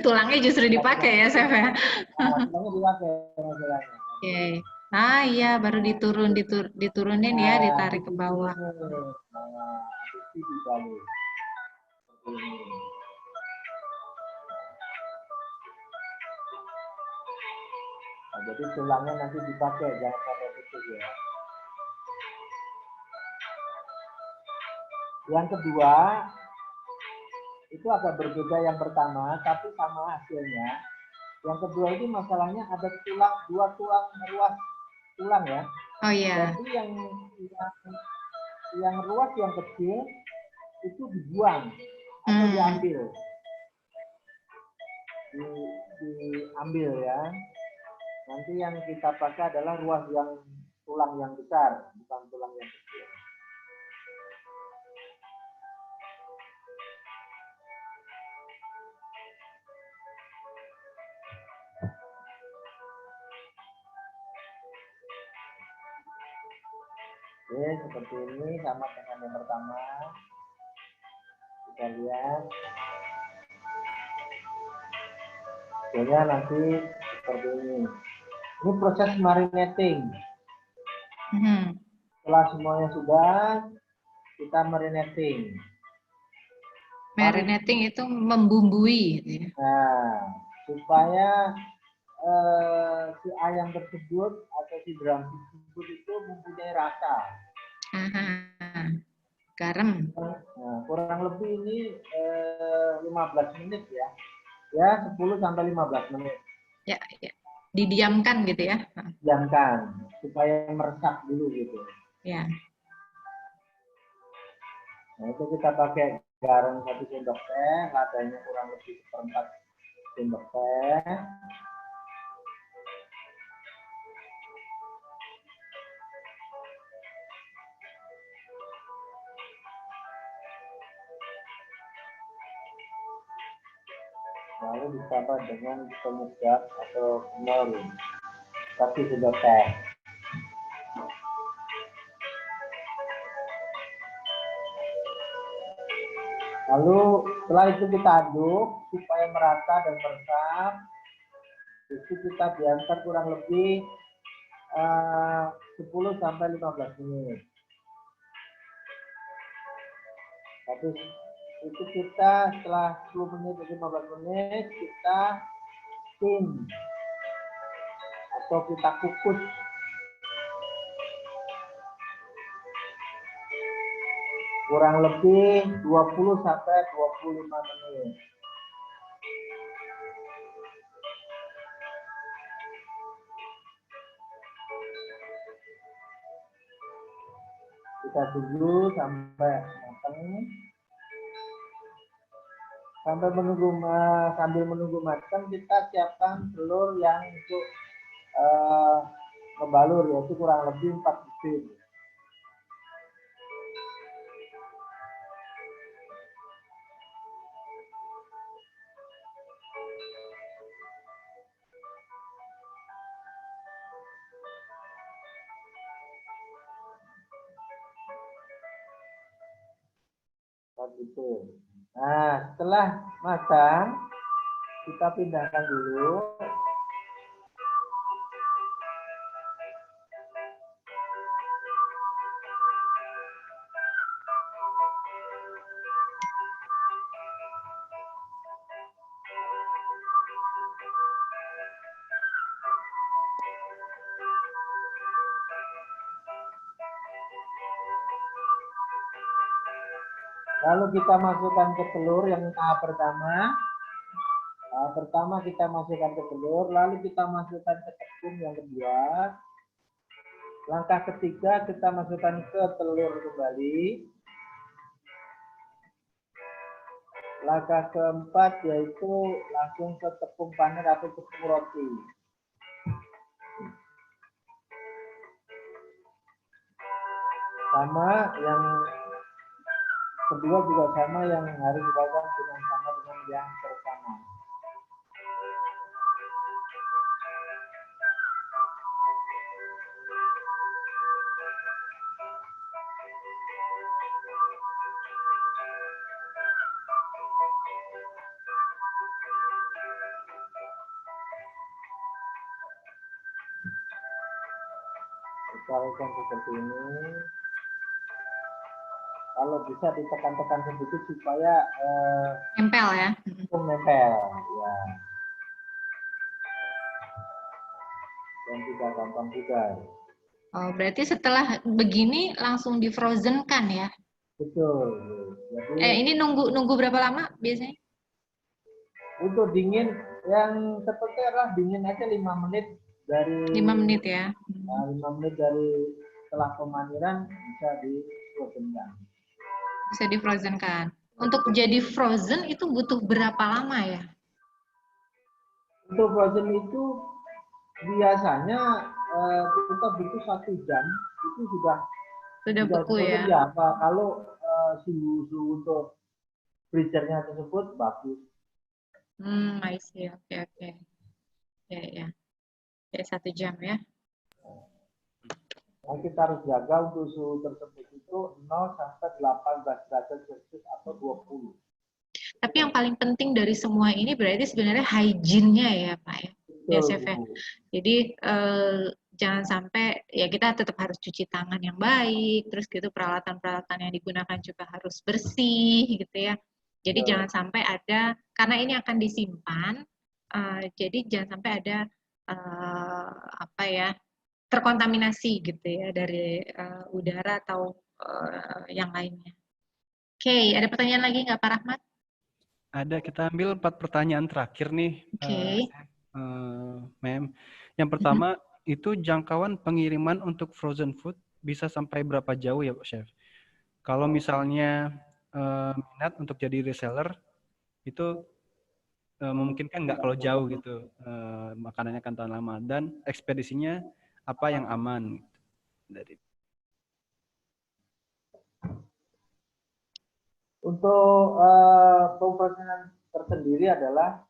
S1: Tulangnya justru dipakai ya, Chef ya.
S4: Tulangnya dipakai.
S1: Oke. Ah iya, baru diturunin ya, ditarik ke bawah.
S4: Nah, jadi tulangnya nanti dipakai, jangan sampai putus ya. Yang kedua, itu agak berbeda yang pertama, tapi sama hasilnya. Yang kedua ini masalahnya ada tulang, 2 tulang ruas tulang ya.
S1: Oh iya.
S4: Jadi yang ruas yang kecil itu dibuang atau diambil. Diambil ya. Nanti yang kita pakai adalah ruas yang tulang yang besar, bukan tulang yang kecil. Oke, seperti ini sama dengan yang pertama. Kita lihat. Hasilnya nanti seperti ini. Ini proses marinating. Setelah semuanya sudah, kita marinating.
S1: Marinating itu membumbui.
S4: Nah, supaya si ayam tersebut atau si drum tersebut itu mempunyai rasa.
S1: Garam.
S4: Nah, kurang lebih ini 15 menit ya. Ya, 10 sampai 15 menit.
S1: Ya, ya. Didiamkan gitu ya.
S4: Diamkan supaya meresap dulu gitu.
S1: Ya.
S4: Nah, itu kita pakai garam 1 sendok teh, ladanya kurang lebih 1/4 sendok teh. Lalu ditambah dengan penyedap atau kemari 1 sendok teh. Lalu setelah itu kita aduk supaya merata dan meresap. Itu kita diamkan kurang lebih 10 sampai 15 menit. Tapi itu kita setelah 10 menit 15 menit kita steam atau kita kukus kurang lebih 20 sampai 25 menit. Kita tunggu sampai matang. Sambil menunggu matang, kita siapkan telur yang untuk membalur, yaitu kurang lebih 4 butir. Gitu. Nah, setelah matang, kita pindahkan dulu. Lalu kita masukkan ke telur yang tahap pertama. Pertama kita masukkan ke telur, lalu kita masukkan ke tepung yang kedua. Langkah ketiga kita masukkan ke telur kembali. Langkah keempat yaitu langsung ke tepung panen atau tepung roti. Sama yang kedua juga sama, yang harus dilakukan dengan sama dengan yang pertama. Kita lakukan seperti ini. Kalau bisa ditekan-tekan sedikit supaya
S1: nempel ya.
S4: Nempel, ya. Dan tidak gampang juga.
S1: Oh, berarti setelah begini langsung di frozen kan ya?
S4: Betul. Jadi,
S1: ini nunggu berapa lama biasanya?
S4: Untuk dingin yang seperti adalah dingin aja 5 menit dari
S1: 5 menit ya.
S4: 5 menit dari setelah pemaniran bisa di-frozenkan.
S1: Bisa di-frozenkan. Untuk jadi frozen itu butuh berapa lama ya?
S4: Untuk frozen itu biasanya kita butuh 1 jam itu sudah
S1: beku ya.
S4: Ya, kalau suhu untuk freezernya tersebut bagus.
S1: I see. Oke. Ya. Ya 1 jam ya.
S4: Nah, kita harus jaga untuk suhu tersebut itu 0 sampai 18 derajat Celcius atau 20.
S1: Tapi yang paling penting dari semua ini berarti sebenarnya hygiene-nya ya Pak ya. Ya Chef ya. Jadi jangan sampai ya kita tetap harus cuci tangan yang baik, terus gitu peralatan-peralatan yang digunakan juga harus bersih gitu ya. Jadi jangan sampai ada, karena ini akan disimpan, jadi jangan sampai ada terkontaminasi gitu ya dari udara atau yang lainnya. Oke, ada pertanyaan lagi nggak Pak Rahmat?
S5: Ada, kita ambil 4 pertanyaan terakhir nih. Ma'am. Yang pertama, itu jangkauan pengiriman untuk frozen food bisa sampai berapa jauh ya, Chef? Kalau misalnya minat untuk jadi reseller, itu memungkinkan nggak kalau jauh gitu, makanannya kan tahan lama, dan ekspedisinya apa yang aman?
S4: Untuk pemrosesan tersendiri adalah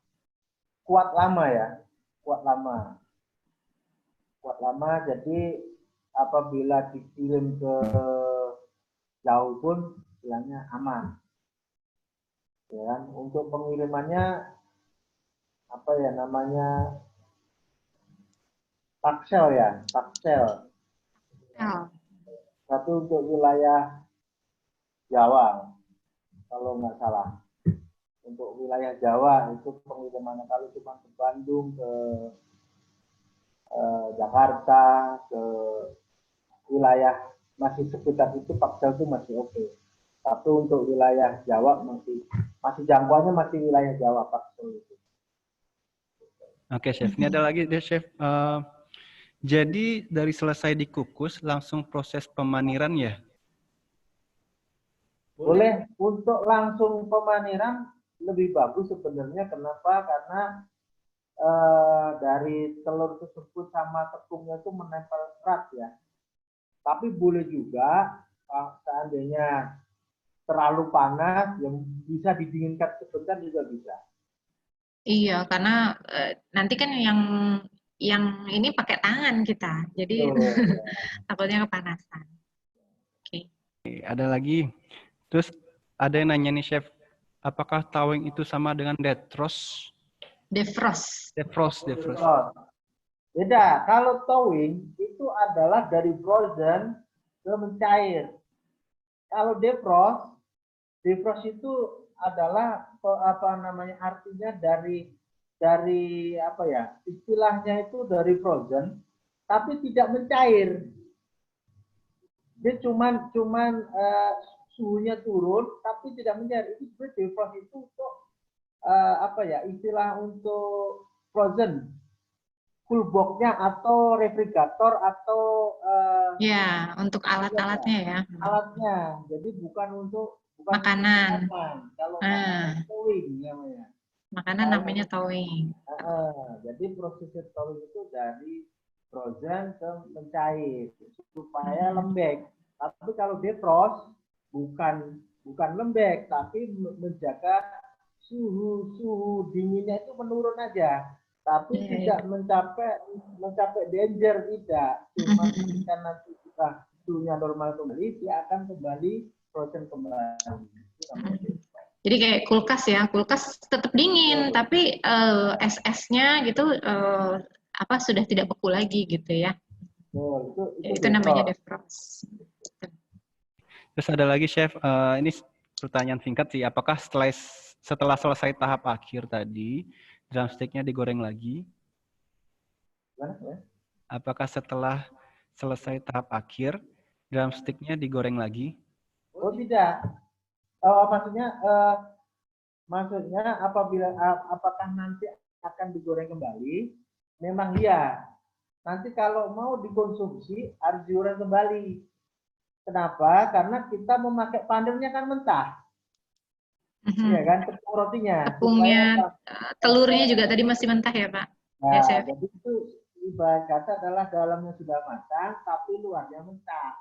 S4: kuat lama ya, kuat lama. Jadi apabila dikirim ke jauh pun istilahnya aman. Ya kan? Untuk pengirimannya apa ya namanya, taksel ya, taksel. Satu untuk wilayah Jawa. kalau nggak salah. Untuk wilayah Jawa itu pengiriman kalau cuma ke Bandung, ke Jakarta, ke wilayah masih sekitar itu Paksel itu masih oke. Tapi untuk wilayah Jawa masih jangkauannya masih wilayah Jawa Paksel itu.
S5: Oke, Chef. Ini ada lagi deh, Chef. Jadi dari selesai dikukus langsung proses pemaniran ya?
S4: Boleh. Untuk langsung pemaniran lebih bagus sebenarnya. Kenapa? Karena dari telur tersebut sama tepungnya itu menempel erat ya. Tapi boleh juga seandainya terlalu panas yang bisa didinginkan sebentar juga bisa.
S1: Iya, karena nanti kan yang ini pakai tangan kita, jadi takutnya kepanasan. Oke.
S5: Ada lagi. Terus ada yang nanya nih, Chef, apakah towing itu sama dengan defrost?
S1: Defrost.
S5: Defrost.
S4: Beda. Kalau thawing itu adalah dari frozen ke mencair. Kalau defrost itu adalah artinya dari apa ya? Istilahnya itu dari frozen tapi tidak mencair. Dia cuman suhunya turun tapi tidak mencair. Itu sebenarnya defrost itu untuk apa ya? Istilah untuk frozen. Cool box-nya atau refrigerator atau
S1: ya, untuk alat-alatnya ya.
S4: Alatnya. Jadi bukan
S1: makanan.
S4: Kalau makanan towing namanya.
S1: Makanan namanya towing.
S4: Jadi proses towing itu dari frozen ke mencair supaya lembek. Tapi kalau defrost bukan lembek tapi menjaga suhu dinginnya itu menurun aja. Tapi tidak mencapai danger, tidak. Cuma ketika nanti kita suhunya normal kembali, dia akan kembali frozen kembali.
S1: Jadi kayak kulkas ya, kulkas tetap dingin, tapi es-esnya gitu sudah tidak beku lagi gitu ya. Itu namanya defrost.
S5: Terus ada lagi, Chef, ini pertanyaan singkat sih, apakah setelah selesai tahap akhir tadi, drumstick-nya digoreng lagi? Apakah setelah selesai tahap akhir, drumstick-nya digoreng lagi?
S4: Oh tidak. Maksudnya apakah nanti akan digoreng kembali? Memang iya. Nanti kalau mau dikonsumsi harus digoreng kembali. Kenapa? Karena kita memakai panelnya kan mentah. Iya kan, tepung rotinya.
S1: Tepungnya, telurnya juga tadi masih mentah ya Pak?
S4: Nah,
S1: ya, Chef.
S4: jadi itu ibarat kata adalah dalamnya sudah matang, tapi luarnya mentah.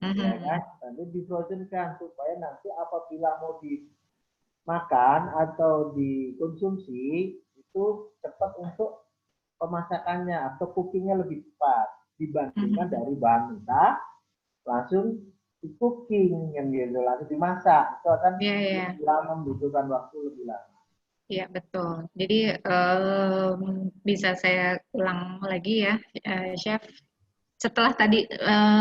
S4: Ya kan? Nanti difrozenkan supaya nanti apabila mau dimakan atau dikonsumsi itu cepat untuk pemasakannya atau cookingnya lebih cepat dibandingkan dari bahan mentah langsung di cooking yang gitu langsung dimasak itu akan lama membutuhkan waktu lebih lama.
S1: Iya betul. Jadi bisa saya ulang lagi ya, Chef. Setelah tadi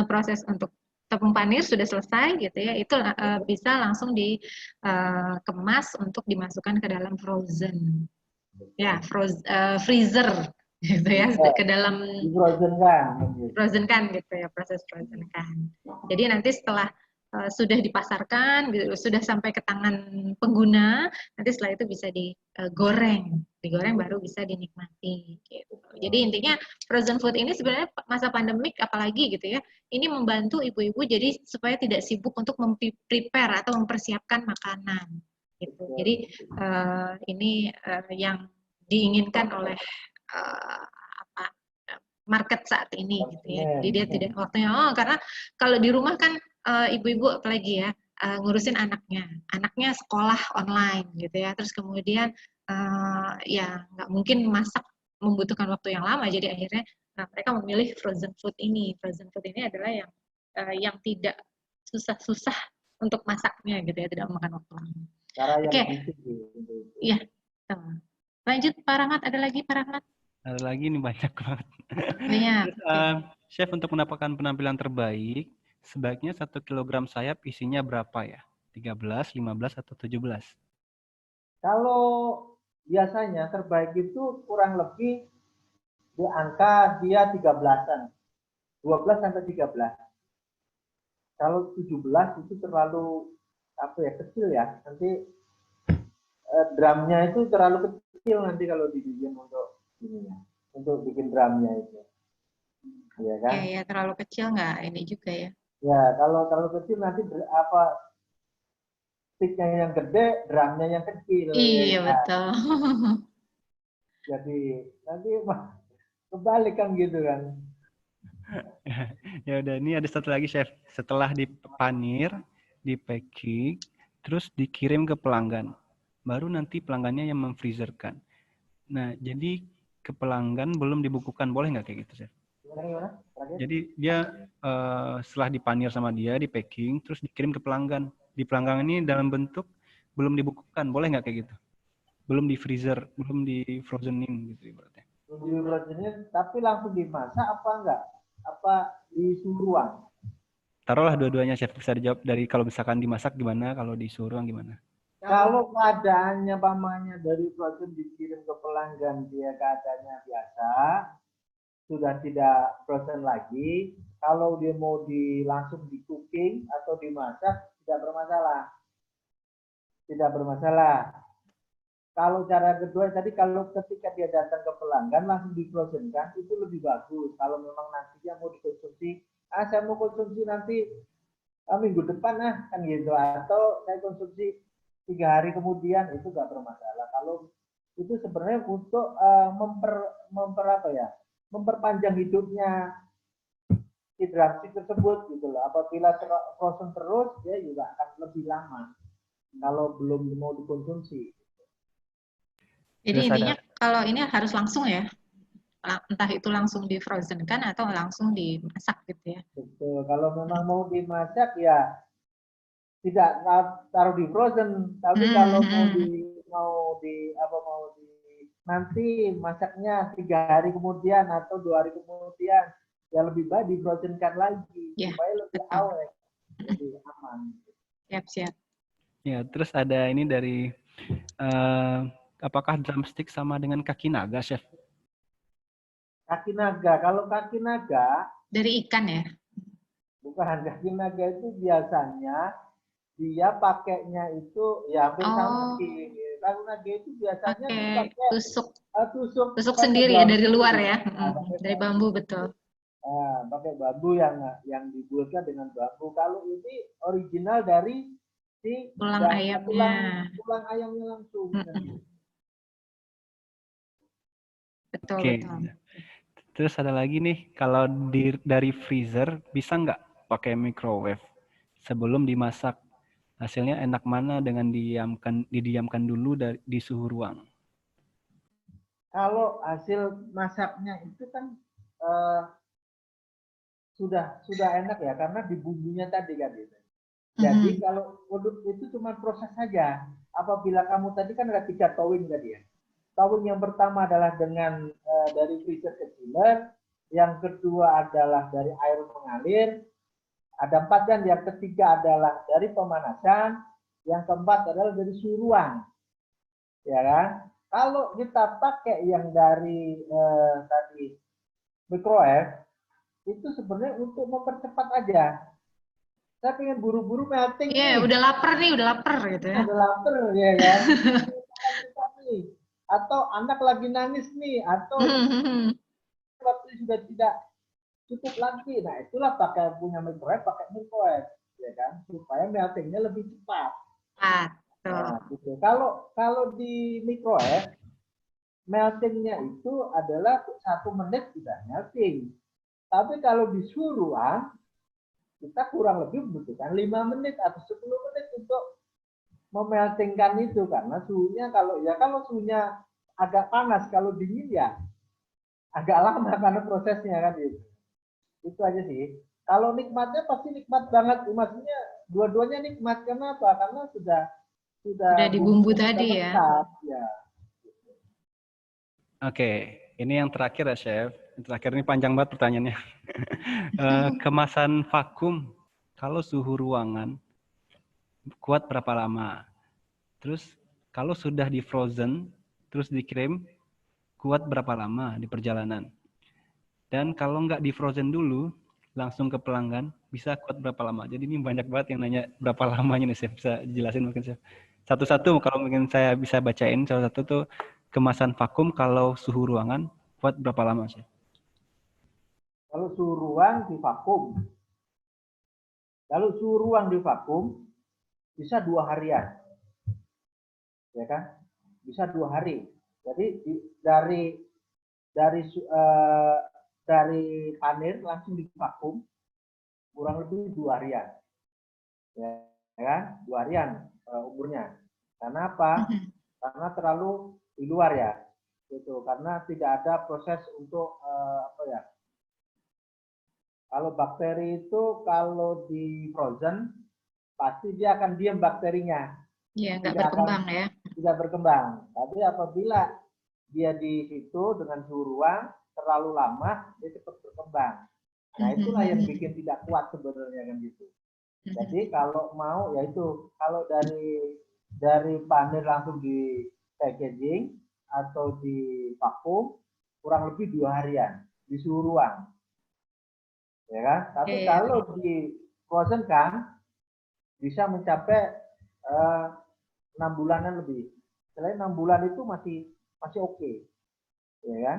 S1: proses untuk tepung panir sudah selesai gitu ya, itu bisa langsung dikemas untuk dimasukkan ke dalam frozen, ya freezer gitu ya, ke dalam frozen kan gitu ya, proses frozen kan. Jadi nanti setelah sudah dipasarkan, gitu, sudah sampai ke tangan pengguna, nanti setelah itu bisa digoreng baru bisa dinikmati. Gitu. Jadi intinya frozen food ini sebenarnya masa pandemik apalagi gitu ya, ini membantu ibu-ibu jadi supaya tidak sibuk untuk prepare atau mempersiapkan makanan. Gitu. Jadi ini yang diinginkan oleh market saat ini gitu ya. Jadi dia tidak waktunya karena kalau di rumah kan ibu-ibu apalagi ya ngurusin anaknya sekolah online gitu ya. Terus kemudian ya nggak mungkin masak membutuhkan waktu yang lama. Jadi akhirnya mereka memilih frozen food ini. Frozen food ini adalah yang tidak susah-susah untuk masaknya gitu ya, tidak memakan waktu lama. Oke. Iya. Lanjut Pak Rahmat, ada lagi Pak Rahmat?
S5: Ada lagi nih banyak banget.
S1: Banyak.
S5: Chef, untuk mendapatkan penampilan terbaik, sebaiknya 1 kilogram sayap isinya berapa ya? 13, 15 atau 17?
S4: Kalau biasanya terbaik itu kurang lebih di angka dia 13-an. 12 sampai 13. Kalau 17 itu terlalu kecil ya. Nanti drumnya itu terlalu kecil nanti kalau dibikin untuk bikin drumnya itu. Ya kan?
S1: Ya, terlalu kecil nggak ini juga ya.
S4: Ya, kalau terlalu kecil nanti sticknya yang gede, drumnya yang kecil.
S1: Iya,
S4: ya.
S1: betul.
S4: Jadi nanti kebalik kan gitu kan.
S5: Ya udah, ini ada satu lagi chef. Setelah dipanir, di packing, terus dikirim ke pelanggan. Baru nanti pelanggannya yang memfreezerkan. Nah, jadi ke pelanggan belum dibukukan, boleh nggak kayak gitu chef?
S4: Gimana?
S5: Jadi dia setelah dipanir sama dia, di packing, terus dikirim ke pelanggan. Di pelanggan ini dalam bentuk belum dibukukan, boleh nggak kayak gitu? Belum di freezer, belum di frozenin gitu ibaratnya.
S4: Belum di frozenin, tapi langsung dimasak apa enggak? Apa di suhu ruang?
S5: Taruhlah dua-duanya chef, bisa dijawab dari kalau misalkan dimasak gimana, kalau di suhu ruang gimana?
S4: Kalau keadaannya pamannya dari frozen dikirim ke pelanggan dia keadaannya biasa, sudah tidak frozen lagi. Kalau dia mau langsung di cooking atau dimasak tidak bermasalah. Tidak bermasalah. Kalau cara kedua tadi kalau ketika dia datang ke pelanggan langsung difrozenkan itu lebih bagus. Kalau memang nantinya mau dikonsumsi, saya mau konsumsi nanti minggu depan kan gitu, atau saya konsumsi 3 hari kemudian itu nggak bermasalah. Kalau itu sebenarnya untuk memperpanjang hidupnya si drumstick tersebut gitu loh. Apabila frozen terus dia juga akan lebih lama kalau belum mau dikonsumsi.
S1: Jadi
S5: Terus
S1: intinya kalau ini harus langsung ya, entah itu langsung di frozen kan atau langsung dimasak gitu ya.
S4: Betul. Kalau memang mau dimasak ya tidak taruh di frozen, tapi kalau mau di nanti masaknya 3 hari kemudian atau 2 hari kemudian ya lebih baik di frozenkan lagi
S1: Ya,
S4: supaya lebih awet, lebih aman.
S1: Siap.
S5: Ya, terus ada ini dari apakah drumstick sama dengan kaki naga, chef?
S4: Kaki naga, kalau kaki naga
S1: dari ikan ya?
S4: Bukan, kaki naga itu biasanya dia pakainya itu ya hampir sama sih. Kaki naga itu biasanya dipakai
S1: tusuk sendiri ya dari luar ya, dari bambu betul.
S4: Pakai bambu yang dibuatkan dengan bambu. Kalau ini original dari si
S1: tulang ayamnya.
S4: Tulang ayamnya langsung.
S1: Betul,
S5: Oke.
S1: betul.
S5: Terus ada lagi nih, kalau dari freezer bisa nggak pakai microwave sebelum dimasak? Hasilnya enak mana dengan didiamkan dulu di suhu ruang?
S4: Kalau hasil masaknya itu kan sudah enak ya karena di bumbunya tadi kan gitu. Jadi kalau produk itu cuma proses saja. Apabila kamu tadi kan ada 3 towing tadi ya. Towing yang pertama adalah dengan dari freezer ke chiller, yang kedua adalah dari air mengalir, ada 4 dan yang ketiga adalah dari pemanasan, yang keempat adalah dari suhu ruang. Ya kan? Kalau kita pakai yang dari tadi microwave itu sebenarnya untuk mempercepat aja. Saya pengen buru-buru melting.
S1: Iya, udah lapar gitu ya.
S4: Udah lapar ya kan. Atau anak lagi nangis nih, atau waktu sudah tidak cukup lagi. Nah, itulah punya microwave, pakai microwave, ya kan, supaya meltingnya lebih cepat. Nah, gitu. Kalau di microwave meltingnya itu adalah 1 menit sudah melting. Tapi kalau di suhu ruang kita kurang lebih membutuhkan 5 menit atau 10 menit untuk memeltingkan itu karena suhunya kalau suhunya agak panas, kalau dingin ya agak lama karena prosesnya kan gitu. Itu aja sih. Kalau nikmatnya pasti nikmat banget, maksudnya dua-duanya nikmat. Kenapa? Karena sudah
S1: di bumbu tadi ya.
S5: Oke, ini yang terakhir ya chef. Yang terakhir ini panjang banget pertanyaannya. Kemasan vakum kalau suhu ruangan kuat berapa lama. Terus kalau sudah di frozen, terus dikirim, kuat berapa lama di perjalanan. Dan kalau nggak di frozen dulu, langsung ke pelanggan, bisa kuat berapa lama. Jadi ini banyak banget yang nanya berapa lamanya nih, Chef. Bisa jelasin mungkin, Chef. Satu-satu kalau mungkin saya bisa bacain, salah satu tuh kemasan vakum kalau suhu ruangan, kuat berapa lama, Chef?
S4: Kalau suhu ruang di vakum, bisa 2 harian, ya kan? Bisa 2 hari. Jadi dari panir langsung di vakum kurang lebih 2 harian, ya kan? 2 harian umurnya. Karena apa? Karena terlalu di luar ya, gitu. Karena tidak ada proses untuk kalau bakteri itu kalau di frozen pasti dia akan diam bakterinya.
S1: Iya, nggak berkembang ya.
S4: Tidak berkembang. Tapi apabila dia di situ dengan suhu ruang terlalu lama, dia cepat berkembang. Nah, itulah yang bikin tidak kuat sebenarnya kan gitu. Jadi kalau mau yaitu kalau dari panir langsung di packaging atau di vakum kurang lebih 2 harian di suhu ruang. Ya kan? Tapi kalau di frozen kan bisa mencapai 6 bulanan lebih. Selain 6 bulan itu masih oke. Ya kan?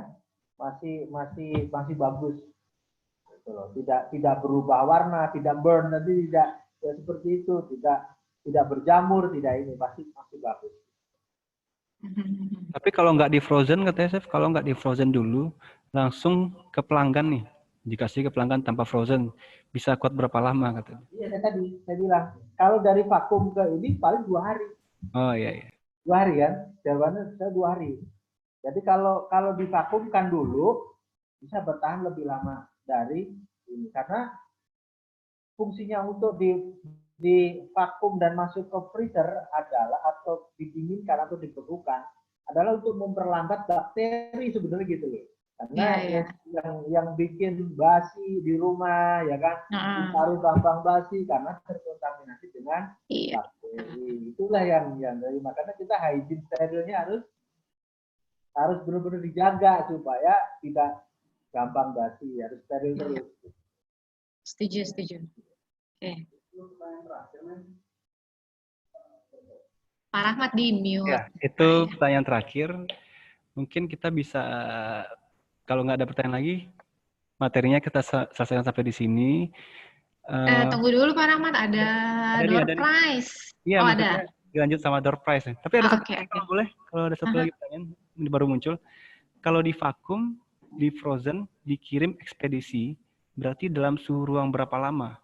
S4: Masih bagus. Gitu loh. Tidak berubah warna, tidak burn, nanti tidak ya seperti itu, tidak berjamur, tidak ini, masih bagus.
S5: Tapi kalau nggak di frozen, katanya Chef, kalau nggak di frozen dulu, langsung ke pelanggan nih, dikasih ke pelanggan tanpa frozen, bisa kuat berapa lama katanya?
S4: Iya, saya bilang, kalau dari vakum ke ini paling 2 hari.
S5: Oh iya.
S4: 2 hari kan, jawabannya saya 2 hari. Jadi kalau divakumkan dulu, bisa bertahan lebih lama dari ini. Karena fungsinya untuk di vakum dan masuk ke freezer adalah atau didinginkan atau dibekukan adalah untuk memperlambat bakteri sebenarnya gitu loh. Karena yang bikin basi di rumah ya kan, ditaruh gampang basi karena terkontaminasi dengan bakteri. Itulah yang dari makanya kita hygiene sterilnya harus benar-benar dijaga supaya tidak gampang basi, harus steril terus.
S1: Setuju. Oke. Pak Rahmat di mute.
S5: Ya, itu pertanyaan terakhir. Mungkin kita bisa, kalau nggak ada pertanyaan lagi, materinya kita selesaikan sampai di sini.
S1: Tunggu dulu Pak Rahmat, ada door prize.
S5: Iya, ada. Dilanjut sama door prize. Tapi ada satu lagi kalau boleh, kalau ada satu lagi pertanyaan, ini baru muncul. Kalau di vakum, di frozen, dikirim ekspedisi, berarti dalam suhu ruang berapa lama?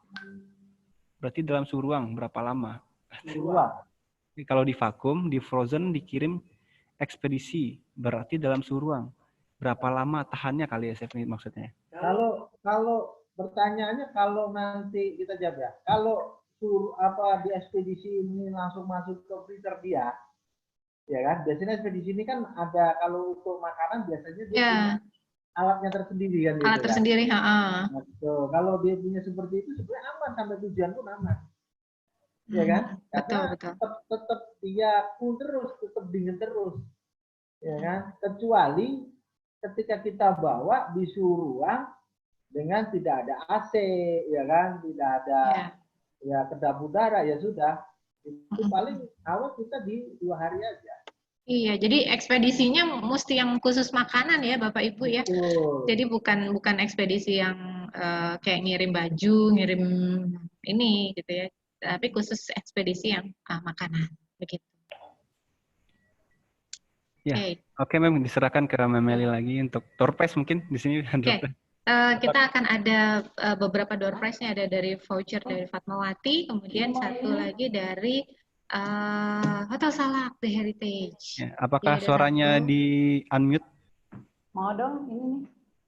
S5: Kalau di vakum, di frozen, dikirim ekspedisi, berarti dalam suhu ruang. Berapa lama tahannya kali ya, Chef, ini maksudnya?
S4: Kalau pertanyaannya kalau nanti kita jawab ya, kalau di ekspedisi ini langsung masuk ke freezer dia, ya kan? Biasanya ekspedisi ini kan ada kalau untuk makanan biasanya dia punya alatnya tersendiri kan?
S1: Alat tersendiri,
S4: Nah, kalau dia punya seperti itu sebenarnya aman sampai tujuan pun aman. Ya kan? Karena tetap dia cool terus, tetap dingin terus. Ya kan? Kecuali ketika kita bawa di suhu ruang dengan tidak ada AC, ya kan? Tidak ada ya kedap udara, ya sudah. Itu paling awal kita di 2 hari aja.
S1: Iya, jadi ekspedisinya mesti yang khusus makanan ya, Bapak Ibu ya. Jadi bukan ekspedisi yang kayak ngirim baju, ngirim ini gitu ya. Tapi khusus ekspedisi yang makanan begitu.
S5: Ya, oke, memang diserahkan ke Meli lagi untuk door prize mungkin di sini.
S1: Kita akan ada beberapa door prize-nya, ada dari voucher dari Fatmawati, kemudian satu lagi dari Hotel Salak The Heritage.
S5: Ya, apakah suaranya di unmute?
S2: Mau dong ini nih.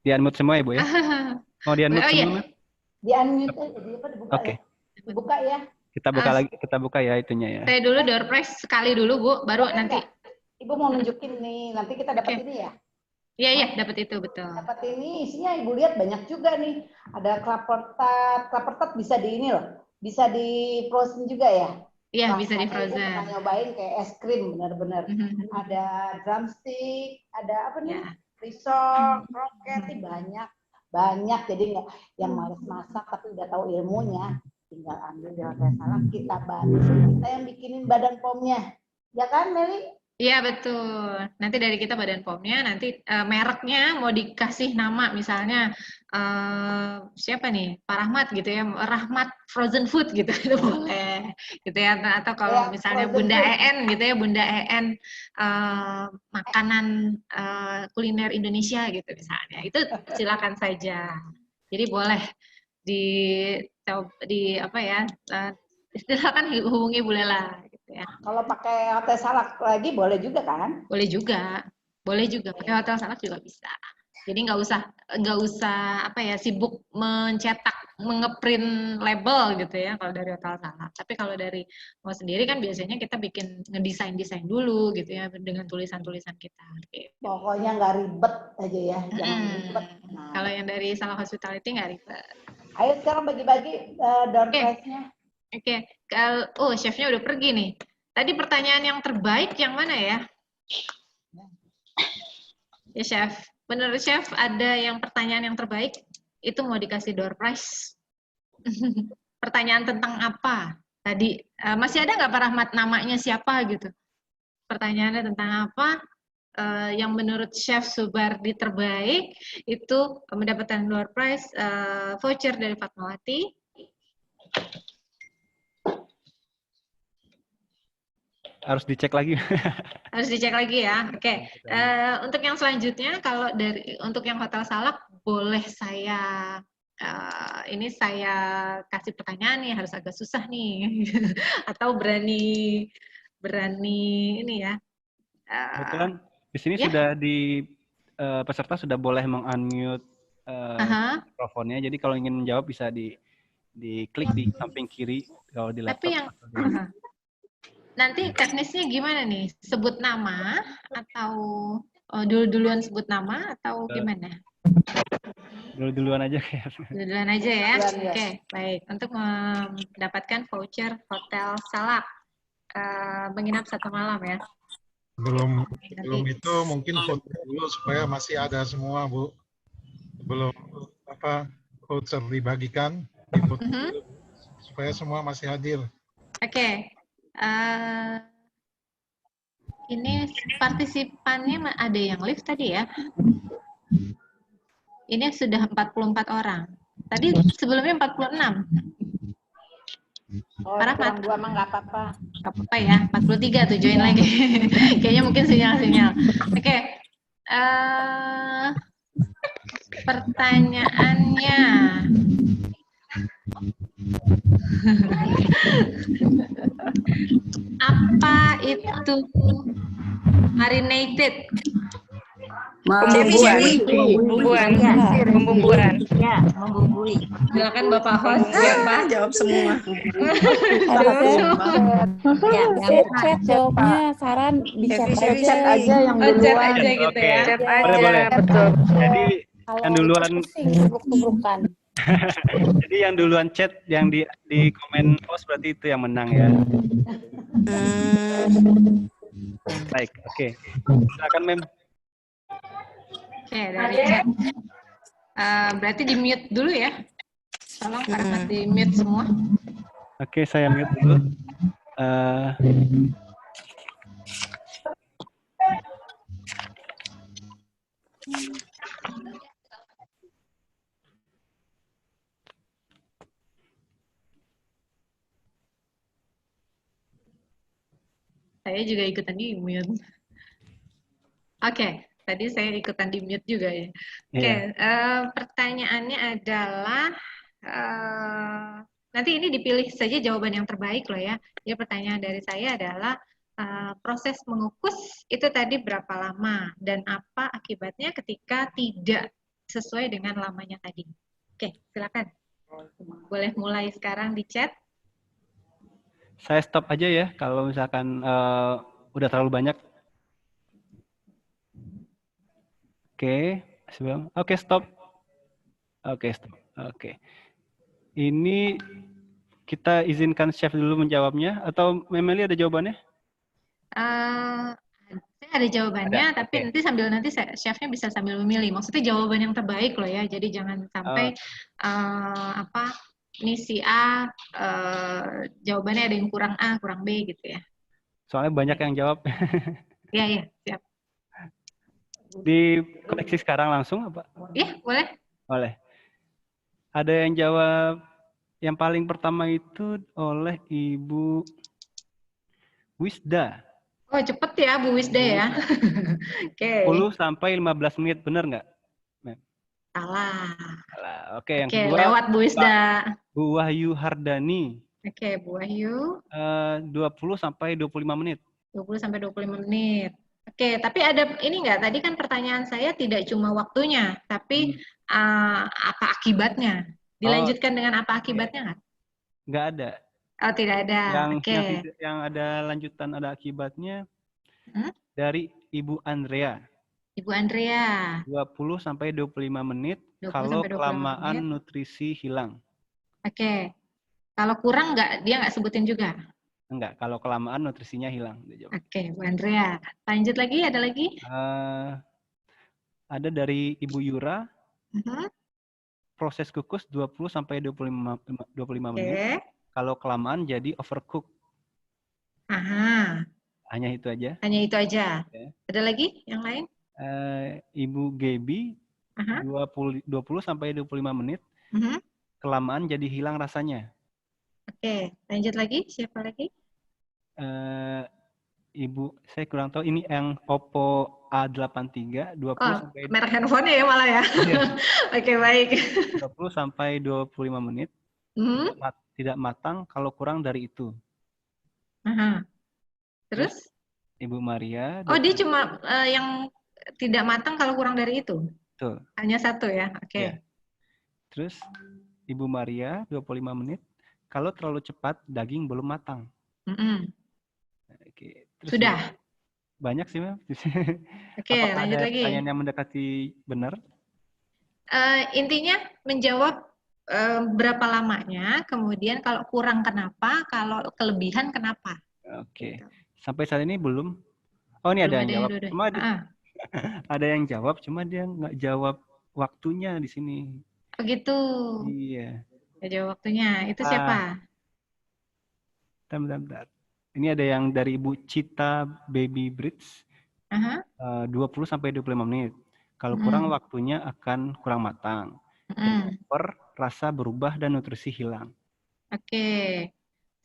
S5: Di unmute semua ya Bu ya? Mau di unmute semua?
S2: Di unmute aja, dibuka. Oke. Dibuka ya.
S5: Kita buka ya itunya ya.
S1: Saya dulu door prize sekali dulu Bu, baru nanti.
S2: Ibu mau nunjukin nih, nanti kita dapat ini ya.
S1: Iya, dapat itu, betul.
S2: Dapat ini, isinya Ibu lihat banyak juga nih. Ada klaper tart bisa di ini loh. Bisa di frozen juga ya.
S1: Iya, bisa di
S2: Rasanya ibu
S1: frozen.
S2: pernah nyobain kayak es krim, bener-bener. Ada drumstick, ada apa nih?
S1: Ya.
S2: Risol, kroket, banyak. Jadi nggak yang males masak tapi udah tahu ilmunya, tinggal ambil di hotel salak, kita bantu, kita yang bikinin badan pomnya, ya kan Meli?
S1: Iya betul. Nanti dari kita Badan POM-nya, nanti mereknya mau dikasih nama misalnya siapa nih, Pak Rahmat gitu ya, Rahmat Frozen Food gitu, itu boleh, gitu ya. Atau kalau
S2: Ya,
S1: misalnya
S2: frozen
S1: Bunda
S2: food.
S1: EN gitu ya, Bunda EN makanan kuliner Indonesia gitu misalnya, itu silakan saja. Jadi boleh di apa ya, silakan hubungi Bu Lela gitu ya.
S2: Kalau pakai hotel salak lagi boleh juga kan?
S1: Boleh juga, pakai hotel salak juga bisa. Jadi nggak usah apa ya sibuk mencetak, mengeprint label gitu ya kalau dari hotel salak. Tapi kalau dari mau sendiri kan biasanya kita bikin ngedesain dulu gitu ya dengan tulisan-tulisan kita. Gitu.
S2: Pokoknya nggak ribet aja ya, jangan ribet. Nah,
S1: Kalau yang dari Salah Hospitality nggak ribet.
S2: ayo sekarang bagi-bagi door prize-nya.
S1: Oke. Oh chefnya udah pergi nih. Tadi pertanyaan yang terbaik yang mana ya? Ya chef, menurut chef ada yang pertanyaan yang terbaik itu mau dikasih door prize. Pertanyaan tentang apa? Tadi masih ada nggak Pak Rahmat namanya siapa gitu? Pertanyaannya tentang apa? Yang menurut Chef Subardi terbaik itu mendapatkan door prize voucher dari Fatmawati.
S5: Harus dicek lagi.
S1: Harus dicek lagi ya. Oke. Untuk yang selanjutnya, kalau untuk yang Hotel Salak, boleh saya ini saya kasih pertanyaan nih, harus agak susah nih, atau berani ini ya.
S5: Kebetulan di sini
S1: Ya?
S5: sudah peserta sudah boleh meng-unmute mikrofonnya. Jadi kalau ingin menjawab bisa diklik di samping kiri kalau di laptop.
S1: Tapi yang nanti teknisnya gimana nih? Sebut nama atau duluan sebut nama atau gimana?
S5: Duluan aja kayak.
S1: Duluan aja ya. Oke, baik. Untuk mendapatkan voucher Hotel Salak menginap 1 malam ya.
S6: Belum itu mungkin foto dulu supaya masih ada semua, Bu. Belum voucher dibagikan, difoto dulu, supaya semua masih hadir.
S1: Oke. Ini partisipannya ada yang live tadi ya. Ini sudah 44 orang. Tadi sebelumnya 46.
S2: Oh, kurang 2 mah nggak apa-apa.
S1: Nggak apa-apa ya, 43 tuh join lagi. Kayaknya mungkin sinyal-sinyal. Oke. Pertanyaannya. Apa itu marinated?
S7: Pembuburan. Ya, membumbui.
S1: Silakan Bapak host.
S7: Jawab semua.
S8: Chat jawabnya, saran bisa
S7: Chat aja yang
S1: duluan. Chat aja gitu ya.
S7: Chat
S5: Boleh.
S7: aja, betul.
S5: Jadi yang duluan
S8: tubruk-tubrukan.
S5: Jadi yang duluan chat yang di komen post berarti itu yang menang ya. Baik, oke. Silakan Mem.
S1: Oke, dari chat. Berarti di mute dulu ya. Tolong karena di mute semua.
S5: Oke, saya mute dulu.
S1: Saya juga ikutan di mute. Oke, tadi saya ikutan di mute juga ya. Oke, pertanyaannya adalah nanti ini dipilih saja jawaban yang terbaik loh ya. Jadi pertanyaan dari saya adalah proses mengukus itu tadi berapa lama dan apa akibatnya ketika tidak sesuai dengan lamanya tadi. Oke, silakan. Boleh mulai sekarang di chat.
S5: Saya stop aja ya kalau misalkan udah terlalu banyak. Oke, stop. Oke. Ini kita izinkan chef dulu menjawabnya atau Memeli ada jawabannya?
S1: Saya ada jawabannya,
S5: Ada,
S1: tapi nanti chefnya bisa sambil memilih. Maksudnya jawaban yang terbaik loh ya. Jadi jangan sampai ini si A jawabannya ada yang kurang A, kurang B gitu ya.
S5: Soalnya banyak yang jawab.
S1: Iya, siap.
S5: Dikoneksi sekarang langsung apa?
S1: Iya, boleh.
S5: Boleh. Ada yang jawab yang paling pertama itu oleh Ibu Wisda.
S1: Oh, cepet ya Bu Wisda ya. Oke.
S5: 10 sampai 15 menit, benar nggak?
S1: Salah.
S5: Oke, yang kedua.
S1: Lewat Bu Wisda.
S5: Bu Wahyu Hardani.
S1: Oke, Bu Wahyu.
S5: 20 sampai 25 menit.
S1: 20 sampai 25 menit. Oke, tapi ada ini nggak? Tadi kan pertanyaan saya tidak cuma waktunya, tapi apa akibatnya? Dilanjutkan dengan apa akibatnya nggak?
S5: Nggak ada.
S1: Oh, tidak ada.
S5: Yang ada lanjutan, ada akibatnya dari Ibu Andrea.
S1: Ibu Andrea.
S5: 20 sampai 25 menit kalau kelamaan nutrisi hilang.
S1: Oke. Kalau kurang dia nggak sebutin juga?
S5: Enggak, kalau kelamaan nutrisinya hilang.
S1: Oke, Bu Andrea. Lanjut lagi, ada lagi?
S5: Ada dari Ibu Yura. Proses kukus 20 sampai 25 menit. Kalau kelamaan jadi overcook.
S1: Aha.
S5: Hanya itu aja.
S1: Hanya itu aja. Ada lagi yang lain?
S5: Ibu Gaby 20 sampai 25 menit. Kelamaan jadi hilang rasanya.
S1: Oke, lanjut lagi. Siapa lagi?
S5: Ibu, saya kurang tahu ini yang Oppo A83 20 sampai
S1: merek handphone ya malah ya. Oke, baik.
S5: 20 sampai 25 menit. Tidak matang kalau kurang dari itu.
S1: Terus?
S5: Ibu Maria.
S1: Oh, dia cuma yang tidak matang kalau kurang dari itu?
S5: Betul.
S1: Hanya satu ya? Oke.
S5: Ya. Terus Ibu Maria 25 menit. Kalau terlalu cepat, daging belum matang. Oke. Terus
S1: sudah?
S5: Banyak sih, Mem.
S1: Oke, lanjut
S5: ada
S1: lagi.
S5: pertanyaan yang mendekati benar?
S1: Intinya menjawab berapa lamanya, kemudian kalau kurang kenapa, kalau kelebihan kenapa.
S5: Oke. Sampai saat ini belum. Oh, ini belum ada yang jawab. Cuma ada yang jawab, cuma dia nggak jawab waktunya di sini.
S1: Oh gitu.
S5: Iya.
S1: Nggak jawab waktunya. Itu siapa?
S5: Bentar. Ini ada yang dari Ibu Cita Baby Bridge. 20 sampai 25 menit. Kalau kurang waktunya akan kurang matang. Rasa berubah dan nutrisi hilang. Oke.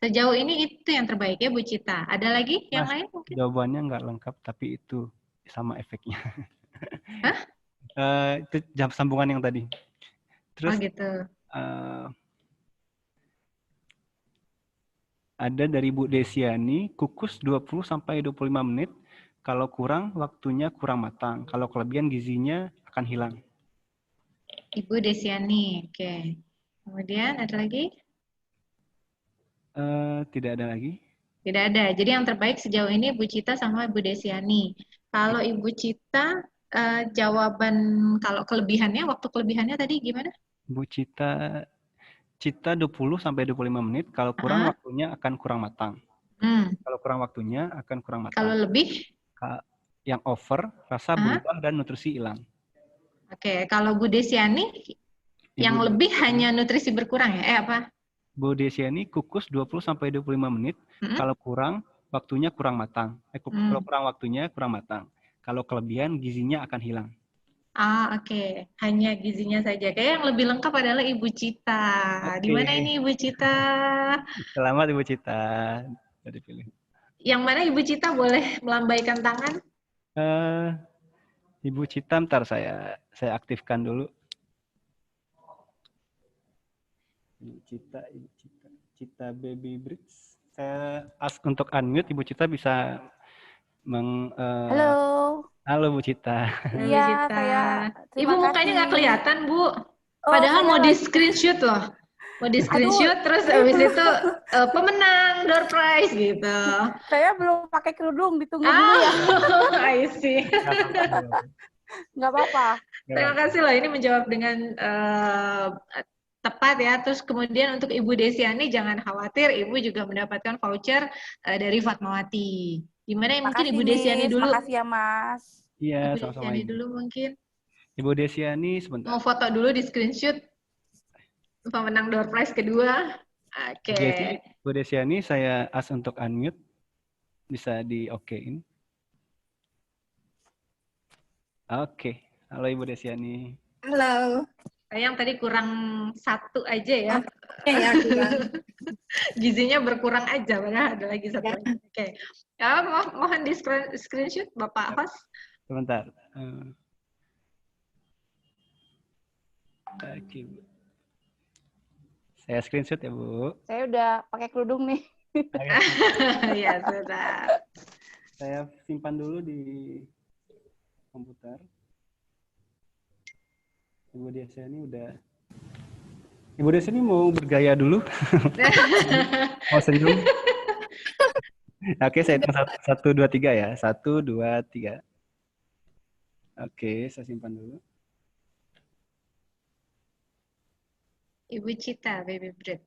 S1: Sejauh ini itu yang terbaik ya Bu Cita. Ada lagi yang lain mungkin?
S5: Jawabannya nggak lengkap, tapi itu sama efeknya.
S1: Hah?
S5: Itu jam sambungan yang tadi. Terus,
S1: gitu.
S5: Ada dari Bu Desiani, kukus 20 sampai 25 menit. Kalau kurang, waktunya kurang matang. Kalau kelebihan, gizinya akan hilang.
S1: Ibu Desiani, oke. Kemudian ada lagi?
S5: Tidak ada lagi.
S1: Tidak ada. Jadi yang terbaik sejauh ini Bu Cita sama Ibu Desiani. Kalau Ibu Cita, jawaban kalau kelebihannya, waktu kelebihannya tadi gimana?
S5: Bu Cita 20 sampai 25 menit. Kalau kurang waktunya akan kurang matang. Kalau kurang waktunya akan kurang matang.
S1: Kalau lebih?
S5: Yang over, rasa berubah dan nutrisi hilang.
S1: Oke, kalau Bu Desiani yang lebih hanya nutrisi berkurang ya? Apa?
S5: Bu Desiani kukus 20 sampai 25 menit. Kalau kurang, waktunya kurang matang. Kalau kurang waktunya kurang matang. Kalau kelebihan, gizinya akan hilang.
S1: Oke. Hanya gizinya saja. Kayak yang lebih lengkap adalah Ibu Cita. Di mana ini Ibu Cita?
S5: Selamat Ibu Cita. Sudah dipilih.
S1: Yang mana Ibu Cita boleh melambaikan tangan?
S5: Ibu Cita, ntar saya aktifkan dulu. Ibu Cita Baby Bridge. Saya ask untuk unmute. Ibu Cita bisa Halo Bu Cita.
S8: Iya, saya.
S1: Ibu mukanya nggak kelihatan Bu. Padahal mau di screenshot loh. Mau di screenshot terus habis itu pemenang door prize gitu.
S8: Saya belum pakai kerudung, ditunggu dulu ya.
S1: I see.
S8: Nggak apa-apa.
S1: Terima kasih loh, ini menjawab dengan tepat ya. Terus kemudian untuk Ibu Desiani jangan khawatir, Ibu juga mendapatkan voucher dari Fatmawati. Gimana mungkin
S8: Makasih,
S1: Ibu Desiani
S8: Miss.
S1: dulu.
S8: Makasih ya, Mas.
S5: Iya,
S1: Ibu
S5: sama-sama
S1: Desiani
S5: Ibu.
S1: dulu mungkin.
S5: Ibu Desiani sebentar.
S1: Mau foto dulu di screenshot pemenang door prize kedua. Oke.
S5: Bu Desiani, saya as untuk unmute. Bisa di-okein. Oke. Halo Ibu Desiani.
S7: Halo.
S1: Sayang tadi kurang satu aja ya.
S7: Ya, kurang.
S1: Gizinya berkurang aja, padahal ada lagi satu lagi. Oke. Ya, mohon di screenshot Bapak host.
S5: Sebentar. Oke, Bu. Saya screenshot ya, Bu.
S8: Saya udah pakai kerudung nih.
S1: Ya, sudah.
S5: Saya simpan dulu di komputer. Ibu Desiani udah. Ibu Desiani mau bergaya dulu? Mau senyum? Oke, saya hitung 1, 2, 3 ya. 1, 2, 3. Oke, saya simpan dulu.
S1: Ibu Cita, Baby Bread.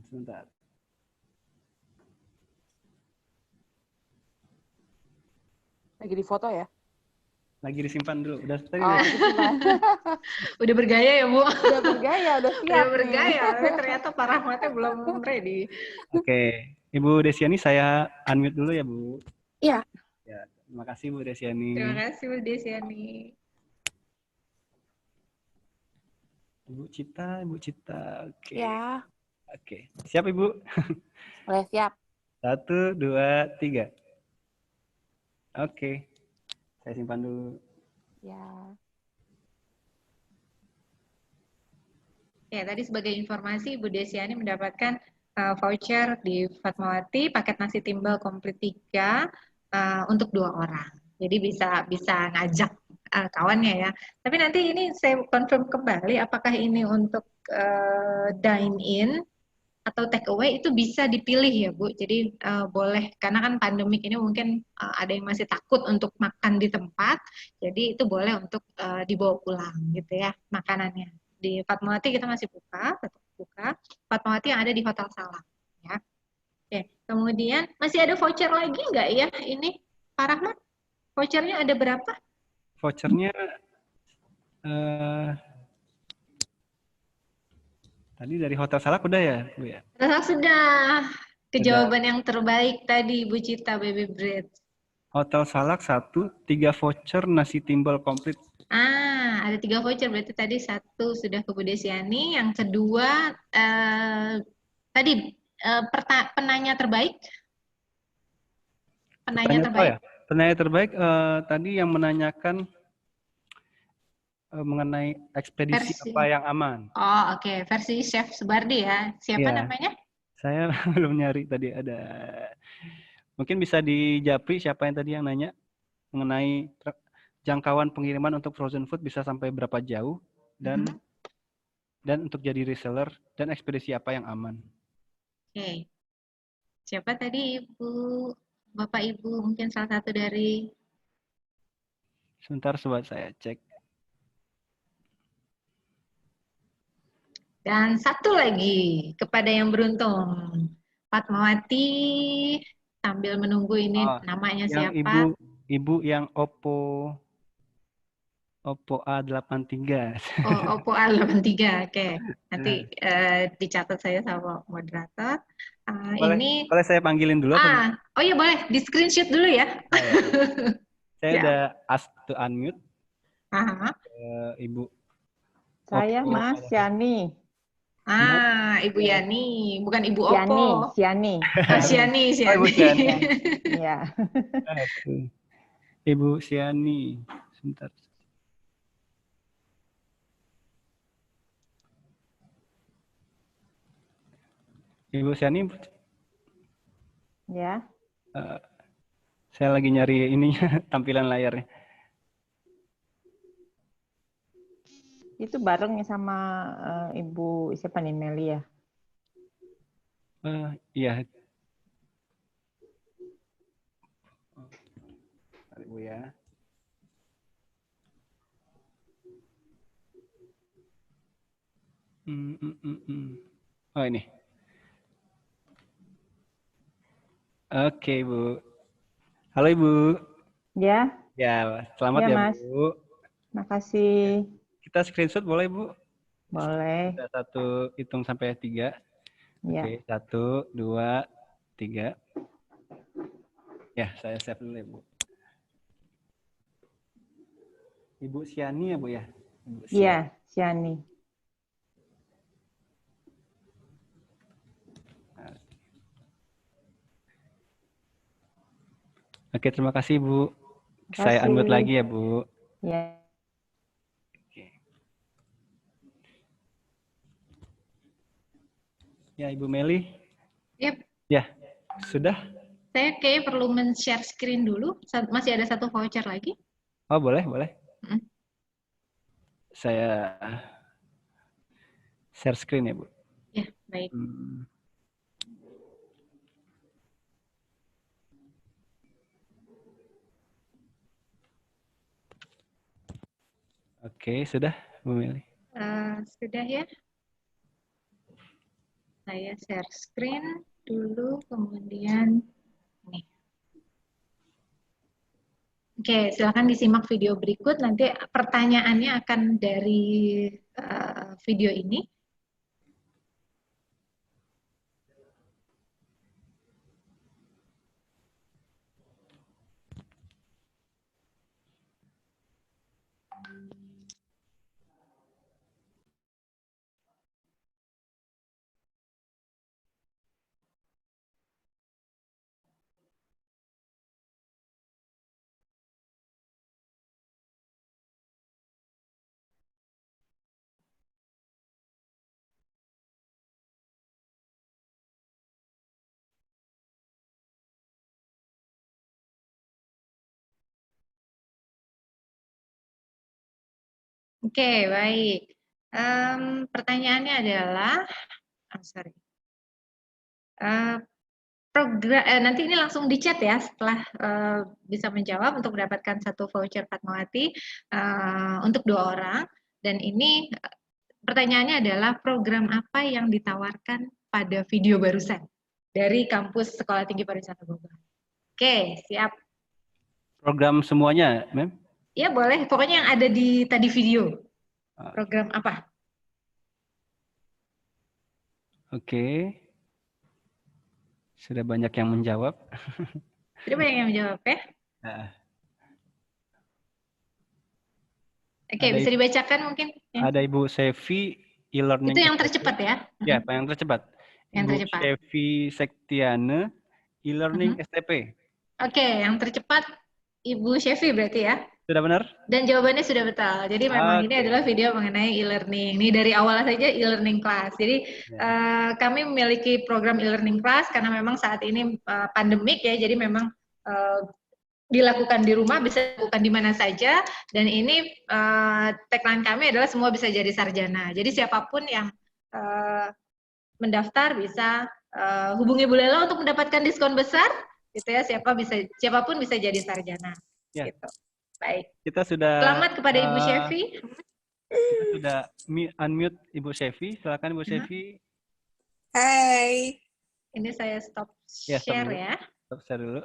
S5: Sebentar.
S8: Lagi di foto ya?
S5: Lagi disimpan dulu. Udah tadi.
S1: Udah bergaya ya, Bu?
S8: Udah bergaya, udah siap.
S1: Udah bergaya, tapi ternyata Pak Rahmatnya belum ready.
S5: Oke. Ibu Desiani saya unmute dulu ya, Bu.
S7: Iya.
S5: Ya, terima kasih Bu Desiani.
S1: Terima kasih Bu Desiani.
S5: Ibu Cita. Oke.
S8: Ya.
S5: Oke. Siap, Ibu?
S8: Boleh, siap.
S5: 1, 2, 3. Oke. Saya simpan dulu.
S8: Ya.
S1: Ya, tadi sebagai informasi Ibu Desiani mendapatkan voucher di Fatmawati paket nasi timbal komplit 3 untuk 2 orang. Jadi bisa ngajak kawannya ya. Tapi nanti ini saya confirm kembali apakah ini untuk dine in atau take away itu bisa dipilih ya Bu. Jadi boleh karena kan pandemik ini mungkin ada yang masih takut untuk makan di tempat. Jadi itu boleh untuk dibawa pulang gitu ya makanannya. Di Fatmawati kita masih tetap buka. Fatmawati yang ada di Hotel Salam ya. Oke, kemudian masih ada voucher lagi nggak ya ini Pak Rahmat? Vouchernya ada berapa?
S5: Vouchernya tadi dari Hotel Salak udah ya, Bu ya?
S1: Sudah. Kejawaban yang terbaik tadi Bu Cita Baby Bread.
S5: Hotel Salak 1, 3 voucher nasi timbal komplit.
S1: Ada 3 voucher, berarti tadi 1 sudah ke Bu Desiani, yang kedua tadi penanya terbaik. Penanya terbaik.
S5: Oh ya, penanya terbaik tadi yang menanyakan mengenai ekspedisi apa yang aman.
S1: Oh oke. Versi Chef Subardi ya. Siapa namanya?
S5: Saya belum nyari tadi ada. Mungkin bisa di Japri siapa yang tadi yang nanya mengenai jangkauan pengiriman untuk frozen food bisa sampai berapa jauh dan untuk jadi reseller dan ekspedisi apa yang aman.
S1: Oke. Siapa tadi Ibu, Bapak Ibu mungkin salah satu dari.
S5: Sebentar sobat saya cek.
S1: Dan satu lagi kepada yang beruntung, Fatmawati, sambil menunggu ini namanya
S5: yang
S1: siapa?
S5: Ibu yang Oppo A83.
S1: Oh, Oppo A83, oke. Nanti dicatat saya sama moderator. Ini.
S5: Boleh saya panggilin dulu?
S1: Oh iya boleh, di screenshot dulu ya.
S5: Saya udah ask to unmute. Ibu.
S9: Saya Mas Yani.
S1: Ibu Yani, bukan Ibu Oppo.
S9: Siani.
S1: Siani.
S5: Ibu Siani.
S9: Iya.
S5: Ibu Siani. Sebentar. Ibu Siani.
S9: Ya.
S5: Saya lagi nyari ininya tampilan layarnya.
S9: Itu bareng sama Ibu siapa nih, Meli ya?
S5: Iya. Ibu ya. Oh ini. Oke, Bu. Halo, Ibu.
S9: Ya,
S5: Ya, selamat
S9: ya
S5: ya,
S9: Mas.
S5: Bu.
S9: Makasih.
S5: Kita screenshot boleh, Bu?
S9: Boleh.
S5: Kita satu hitung sampai 3.
S9: Ya.
S5: Oke, 1, 2, 3. Ya, saya save dulu ya, Bu. Ibu Siani ya, Bu ya? Ibu Siani.
S9: Iya, Siani.
S5: Oke, terima kasih, Bu. Saya unmute lagi ya, Bu.
S9: Ya.
S5: Oke. Ya, Ibu Meli.
S1: Yep.
S5: Ya, sudah?
S1: Saya kayak perlu men-share screen dulu. Masih ada satu voucher lagi.
S5: Oh, boleh, boleh. Saya share screen ya, Bu.
S1: Ya, baik.
S5: Oke, sudah, Bu Meli.
S1: Sudah ya. Saya share screen dulu, kemudian nih. Oke, silakan disimak video berikut. Nanti pertanyaannya akan dari video ini. Oke, baik. Pertanyaannya adalah, nanti ini langsung di chat ya setelah bisa menjawab untuk mendapatkan satu voucher Fatmawati untuk 2 orang. Dan ini pertanyaannya adalah program apa yang ditawarkan pada video barusan dari kampus Sekolah Tinggi Pariwisata Bogor. Oke, siap.
S5: Program semuanya, Mem?
S1: Ya boleh, pokoknya yang ada di tadi video. Program apa?
S5: Oke. Sudah banyak yang menjawab.
S1: Sudah banyak yang menjawab ya?
S5: Nah.
S1: Oke, bisa dibacakan mungkin? Ya.
S5: Ada Ibu Sevi, e-learning.
S1: Itu yang tercepat ya?
S5: Ya, yang tercepat.
S1: Yang
S5: Ibu
S1: tercepat.
S5: Sevi Sektiane, e-learning STP.
S1: Oke, yang tercepat Ibu Sevi berarti ya?
S5: Sudah benar?
S1: Dan jawabannya sudah betul. Jadi memang ini adalah video mengenai e-learning. Ini dari awal saja e-learning class. Jadi kami memiliki program e-learning class karena memang saat ini pandemik ya. Jadi memang dilakukan di rumah, bisa dilakukan di mana saja. Dan ini tagline kami adalah semua bisa jadi sarjana. Jadi siapapun yang mendaftar bisa hubungi Bu Lela untuk mendapatkan diskon besar. Gitu ya. Siapapun bisa jadi sarjana.
S5: Ya.
S1: Gitu. Baik.
S5: Kita sudah.
S1: Selamat kepada Ibu Sevi.
S5: Kita sudah unmute Ibu Sevi. Silakan Ibu Sevi.
S7: Hai.
S1: Ini saya stop share ya.
S5: Stop share dulu.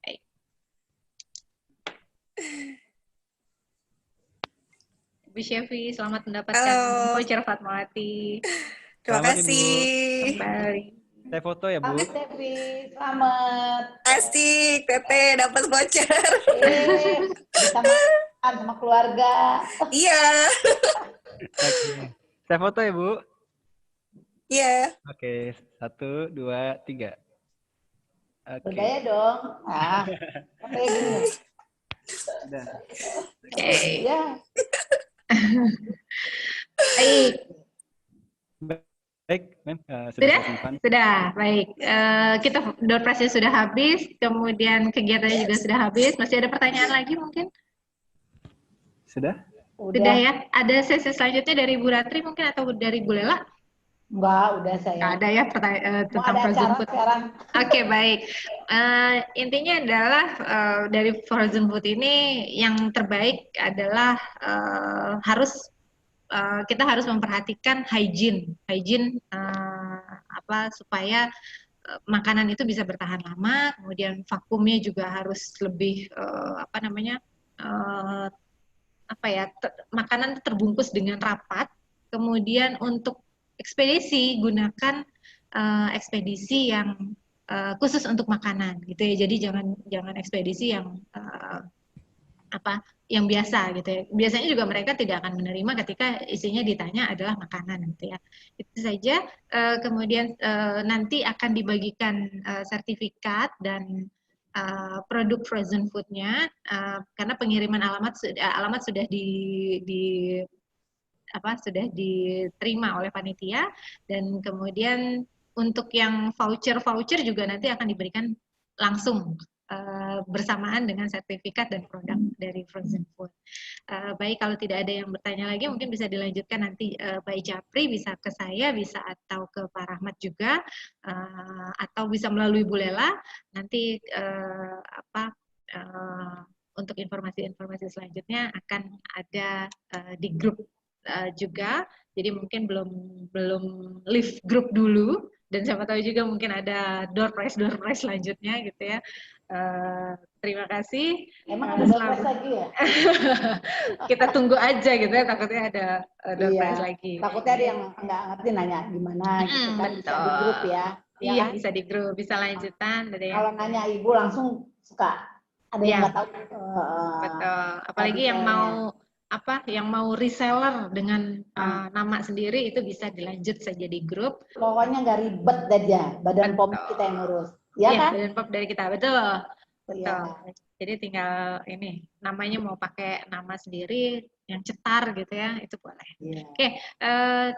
S1: Baik. Ibu Sevi, selamat mendapatkan voucher Fatmawati.
S7: Terima kasih.
S1: Kembali.
S5: Saya foto ya, Bu.
S2: Selamat, Sevi. Selamat.
S7: Asik, Tete dapat voucher.
S2: Bisa makan sama keluarga.
S7: Iya.
S5: Oke. Saya foto ya, Bu.
S7: Iya.
S5: Oke, 1, 2, 3. Oke.
S2: Bergaya dong. Nah, kayak gini.
S5: Udah.
S1: Oke.
S2: Ya.
S1: Baik.
S5: Baik, Mem.
S1: Sudah, baik. Kita door prize sudah habis, kemudian kegiatannya juga sudah habis. Masih ada pertanyaan lagi mungkin?
S5: Sudah?
S1: Sudah ya. Ada sesi selanjutnya dari Bu Ratri mungkin atau dari Bu Lela?
S2: Enggak, udah saya.
S1: Nggak ada ya pertanyaan tentang frozen food. Oke, baik. Intinya adalah dari frozen food ini yang terbaik adalah harus kita harus memperhatikan hygiene supaya makanan itu bisa bertahan lama, kemudian vakumnya juga harus lebih makanan terbungkus dengan rapat. Kemudian untuk ekspedisi gunakan ekspedisi yang khusus untuk makanan gitu ya. Jadi jangan ekspedisi yang yang biasa gitu ya. Biasanya juga mereka tidak akan menerima ketika isinya ditanya adalah makanan gitu ya. Itu saja. Kemudian nanti akan dibagikan sertifikat dan produk frozen food-nya karena pengiriman alamat sudah sudah diterima oleh panitia, dan kemudian untuk yang voucher juga nanti akan diberikan langsung bersamaan dengan sertifikat dan produk dari frozen food. Baik, kalau tidak ada yang bertanya lagi, mungkin bisa dilanjutkan nanti Pak Japri, bisa ke saya, bisa atau ke Pak Rahmat juga, atau bisa melalui Bu Lela. Nanti untuk informasi-informasi selanjutnya akan ada di grup juga. Jadi mungkin belum live grup dulu, dan siapa tahu juga mungkin ada door prize selanjutnya gitu ya. Terima kasih.
S2: Emang ada door prize lagi ya?
S1: Kita tunggu aja gitu ya, takutnya ada door prize lagi.
S2: Takutnya ada yang nggak ngerti nanya gimana gitu kan. Bisa di grup ya.
S1: Iya, bisa di grup, bisa lanjutan.
S2: Kalau nanya ibu langsung suka ada yang nggak tahu.
S1: Betul. Apalagi yang mau reseller dengan nama sendiri, itu bisa dilanjut saja di grup.
S2: Pokoknya nggak ribet aja, badan POM kita yang ngurus. Ya kan?
S1: Badan POM dari kita, betul. Jadi tinggal namanya mau pakai nama sendiri yang cetar gitu ya, itu boleh. Oke,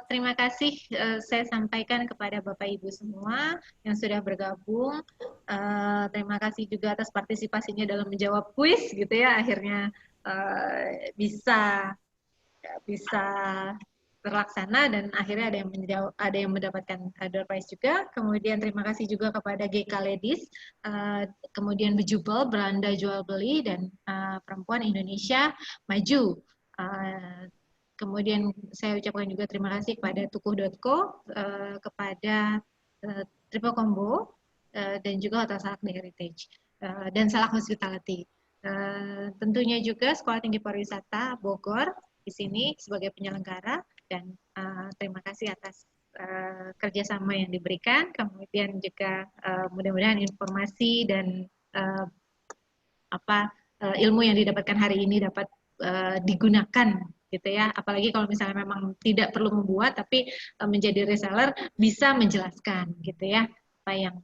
S1: terima kasih saya sampaikan kepada Bapak Ibu semua yang sudah bergabung. Terima kasih juga atas partisipasinya dalam menjawab kuis gitu ya, akhirnya bisa terlaksana dan akhirnya ada yang mendapatkan door prize juga. Kemudian terima kasih juga kepada GK Ladies, kemudian Bejubel, Belanda Jual Beli, dan Perempuan Indonesia Maju. Kemudian saya ucapkan juga terima kasih kepada tukuh.co, kepada Triple Combo, dan juga Hotel Salak The Heritage, dan Salak Hospitality. Tentunya juga Sekolah Tinggi Pariwisata Bogor di sini sebagai penyelenggara, dan terima kasih atas kerjasama yang diberikan. Kemudian juga mudah-mudahan informasi dan ilmu yang didapatkan hari ini dapat digunakan gitu ya. Apalagi kalau misalnya memang tidak perlu membuat, tapi menjadi reseller bisa menjelaskan gitu ya apa yang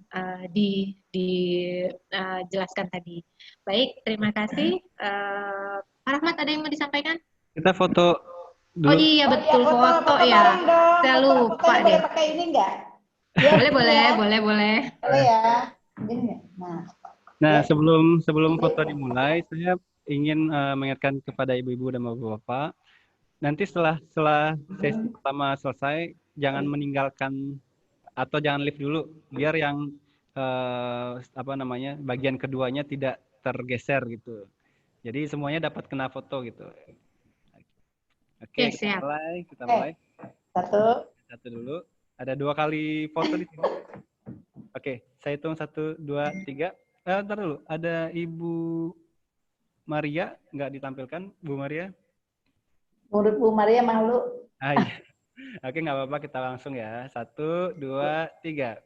S1: dijelaskan tadi. Baik, terima kasih. Pak Rahmat, ada yang mau disampaikan?
S5: Kita foto dulu.
S1: Oh iya, betul, foto ya. Saya lupa deh.
S2: Boleh pakai ini enggak?
S1: Boleh.
S2: Boleh ya.
S5: Nah, sebelum foto dimulai, saya ingin mengingatkan kepada ibu-ibu dan bapak-bapak, nanti setelah sesi pertama selesai, jangan meninggalkan atau jangan leave dulu, biar yang bagian keduanya tidak tergeser gitu. Jadi semuanya dapat kena foto gitu. Oke, kita mulai. Satu dulu. Ada 2 kali foto di sini. Oke, saya hitung 1, 2, 3. Ntar dulu, ada Ibu Maria, nggak ditampilkan, Bu Maria?
S2: Murid Bu Maria malu.
S5: Iya. Oke, nggak apa-apa, kita langsung ya. 1, 2, 3.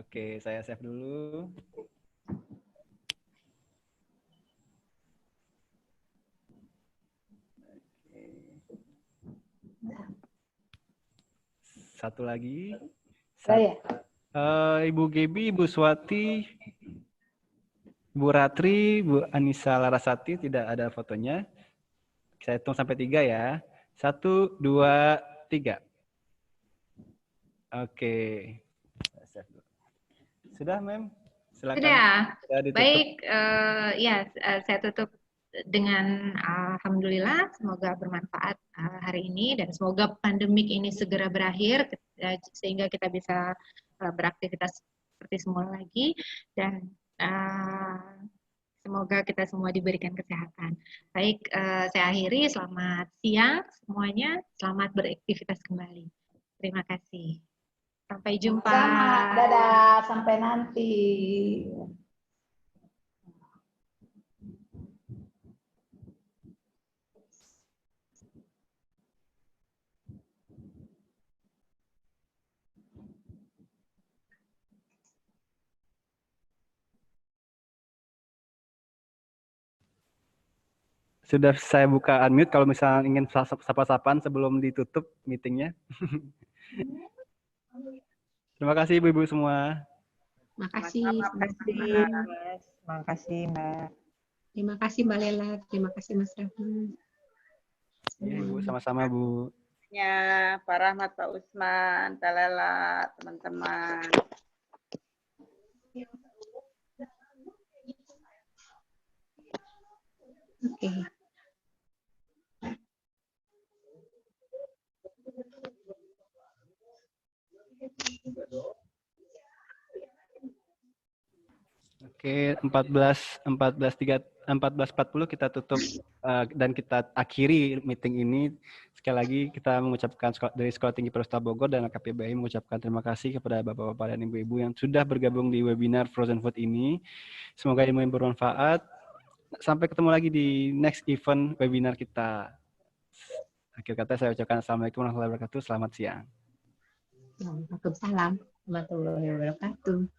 S5: Oke, saya save dulu. Satu lagi.
S2: Saya.
S5: Ibu Gebi, Ibu Swati, Bu Ratri, Bu Anissa Larasati, tidak ada fotonya. Saya hitung sampai 3 ya. 1, 2, 3. Oke. Sudah, Mem? Silakan.
S1: Sudah. Baik, saya tutup dengan alhamdulillah, semoga bermanfaat hari ini, dan semoga pandemik ini segera berakhir sehingga kita bisa beraktivitas seperti semula lagi, dan Semoga kita semua diberikan kesehatan. Baik, saya akhiri. Selamat siang semuanya. Selamat beraktivitas kembali. Terima kasih. Sampai jumpa.
S2: Sama, dadah, sampai nanti.
S5: Sudah saya buka unmute kalau misalnya ingin sapa-sapaan sebelum ditutup meetingnya. Terima kasih Ibu-Ibu semua.
S10: Makasih.
S9: Terima kasih Mbak.
S10: Terima kasih Mbak Lela. Terima kasih Mas Rahman.
S5: Ya, Ibu, sama-sama Bu.
S11: Ya, Pak Rahmat, Pak Usman, Teh Lela, teman-teman.
S10: Oke.
S5: Oke, 14.40 kita tutup dan kita akhiri meeting ini. Sekali lagi kita mengucapkan dari Sekolah Tinggi Perwira Bogor dan KPBI mengucapkan terima kasih kepada Bapak-bapak dan Ibu-ibu yang sudah bergabung di webinar Frozen Food ini. Semoga ilmu yang bermanfaat. Sampai ketemu lagi di next event webinar kita. Akhir kata saya ucapkan Assalamualaikum warahmatullahi wabarakatuh. Selamat siang.
S10: Waalaikumsalam warahmatullahi wabarakatuh.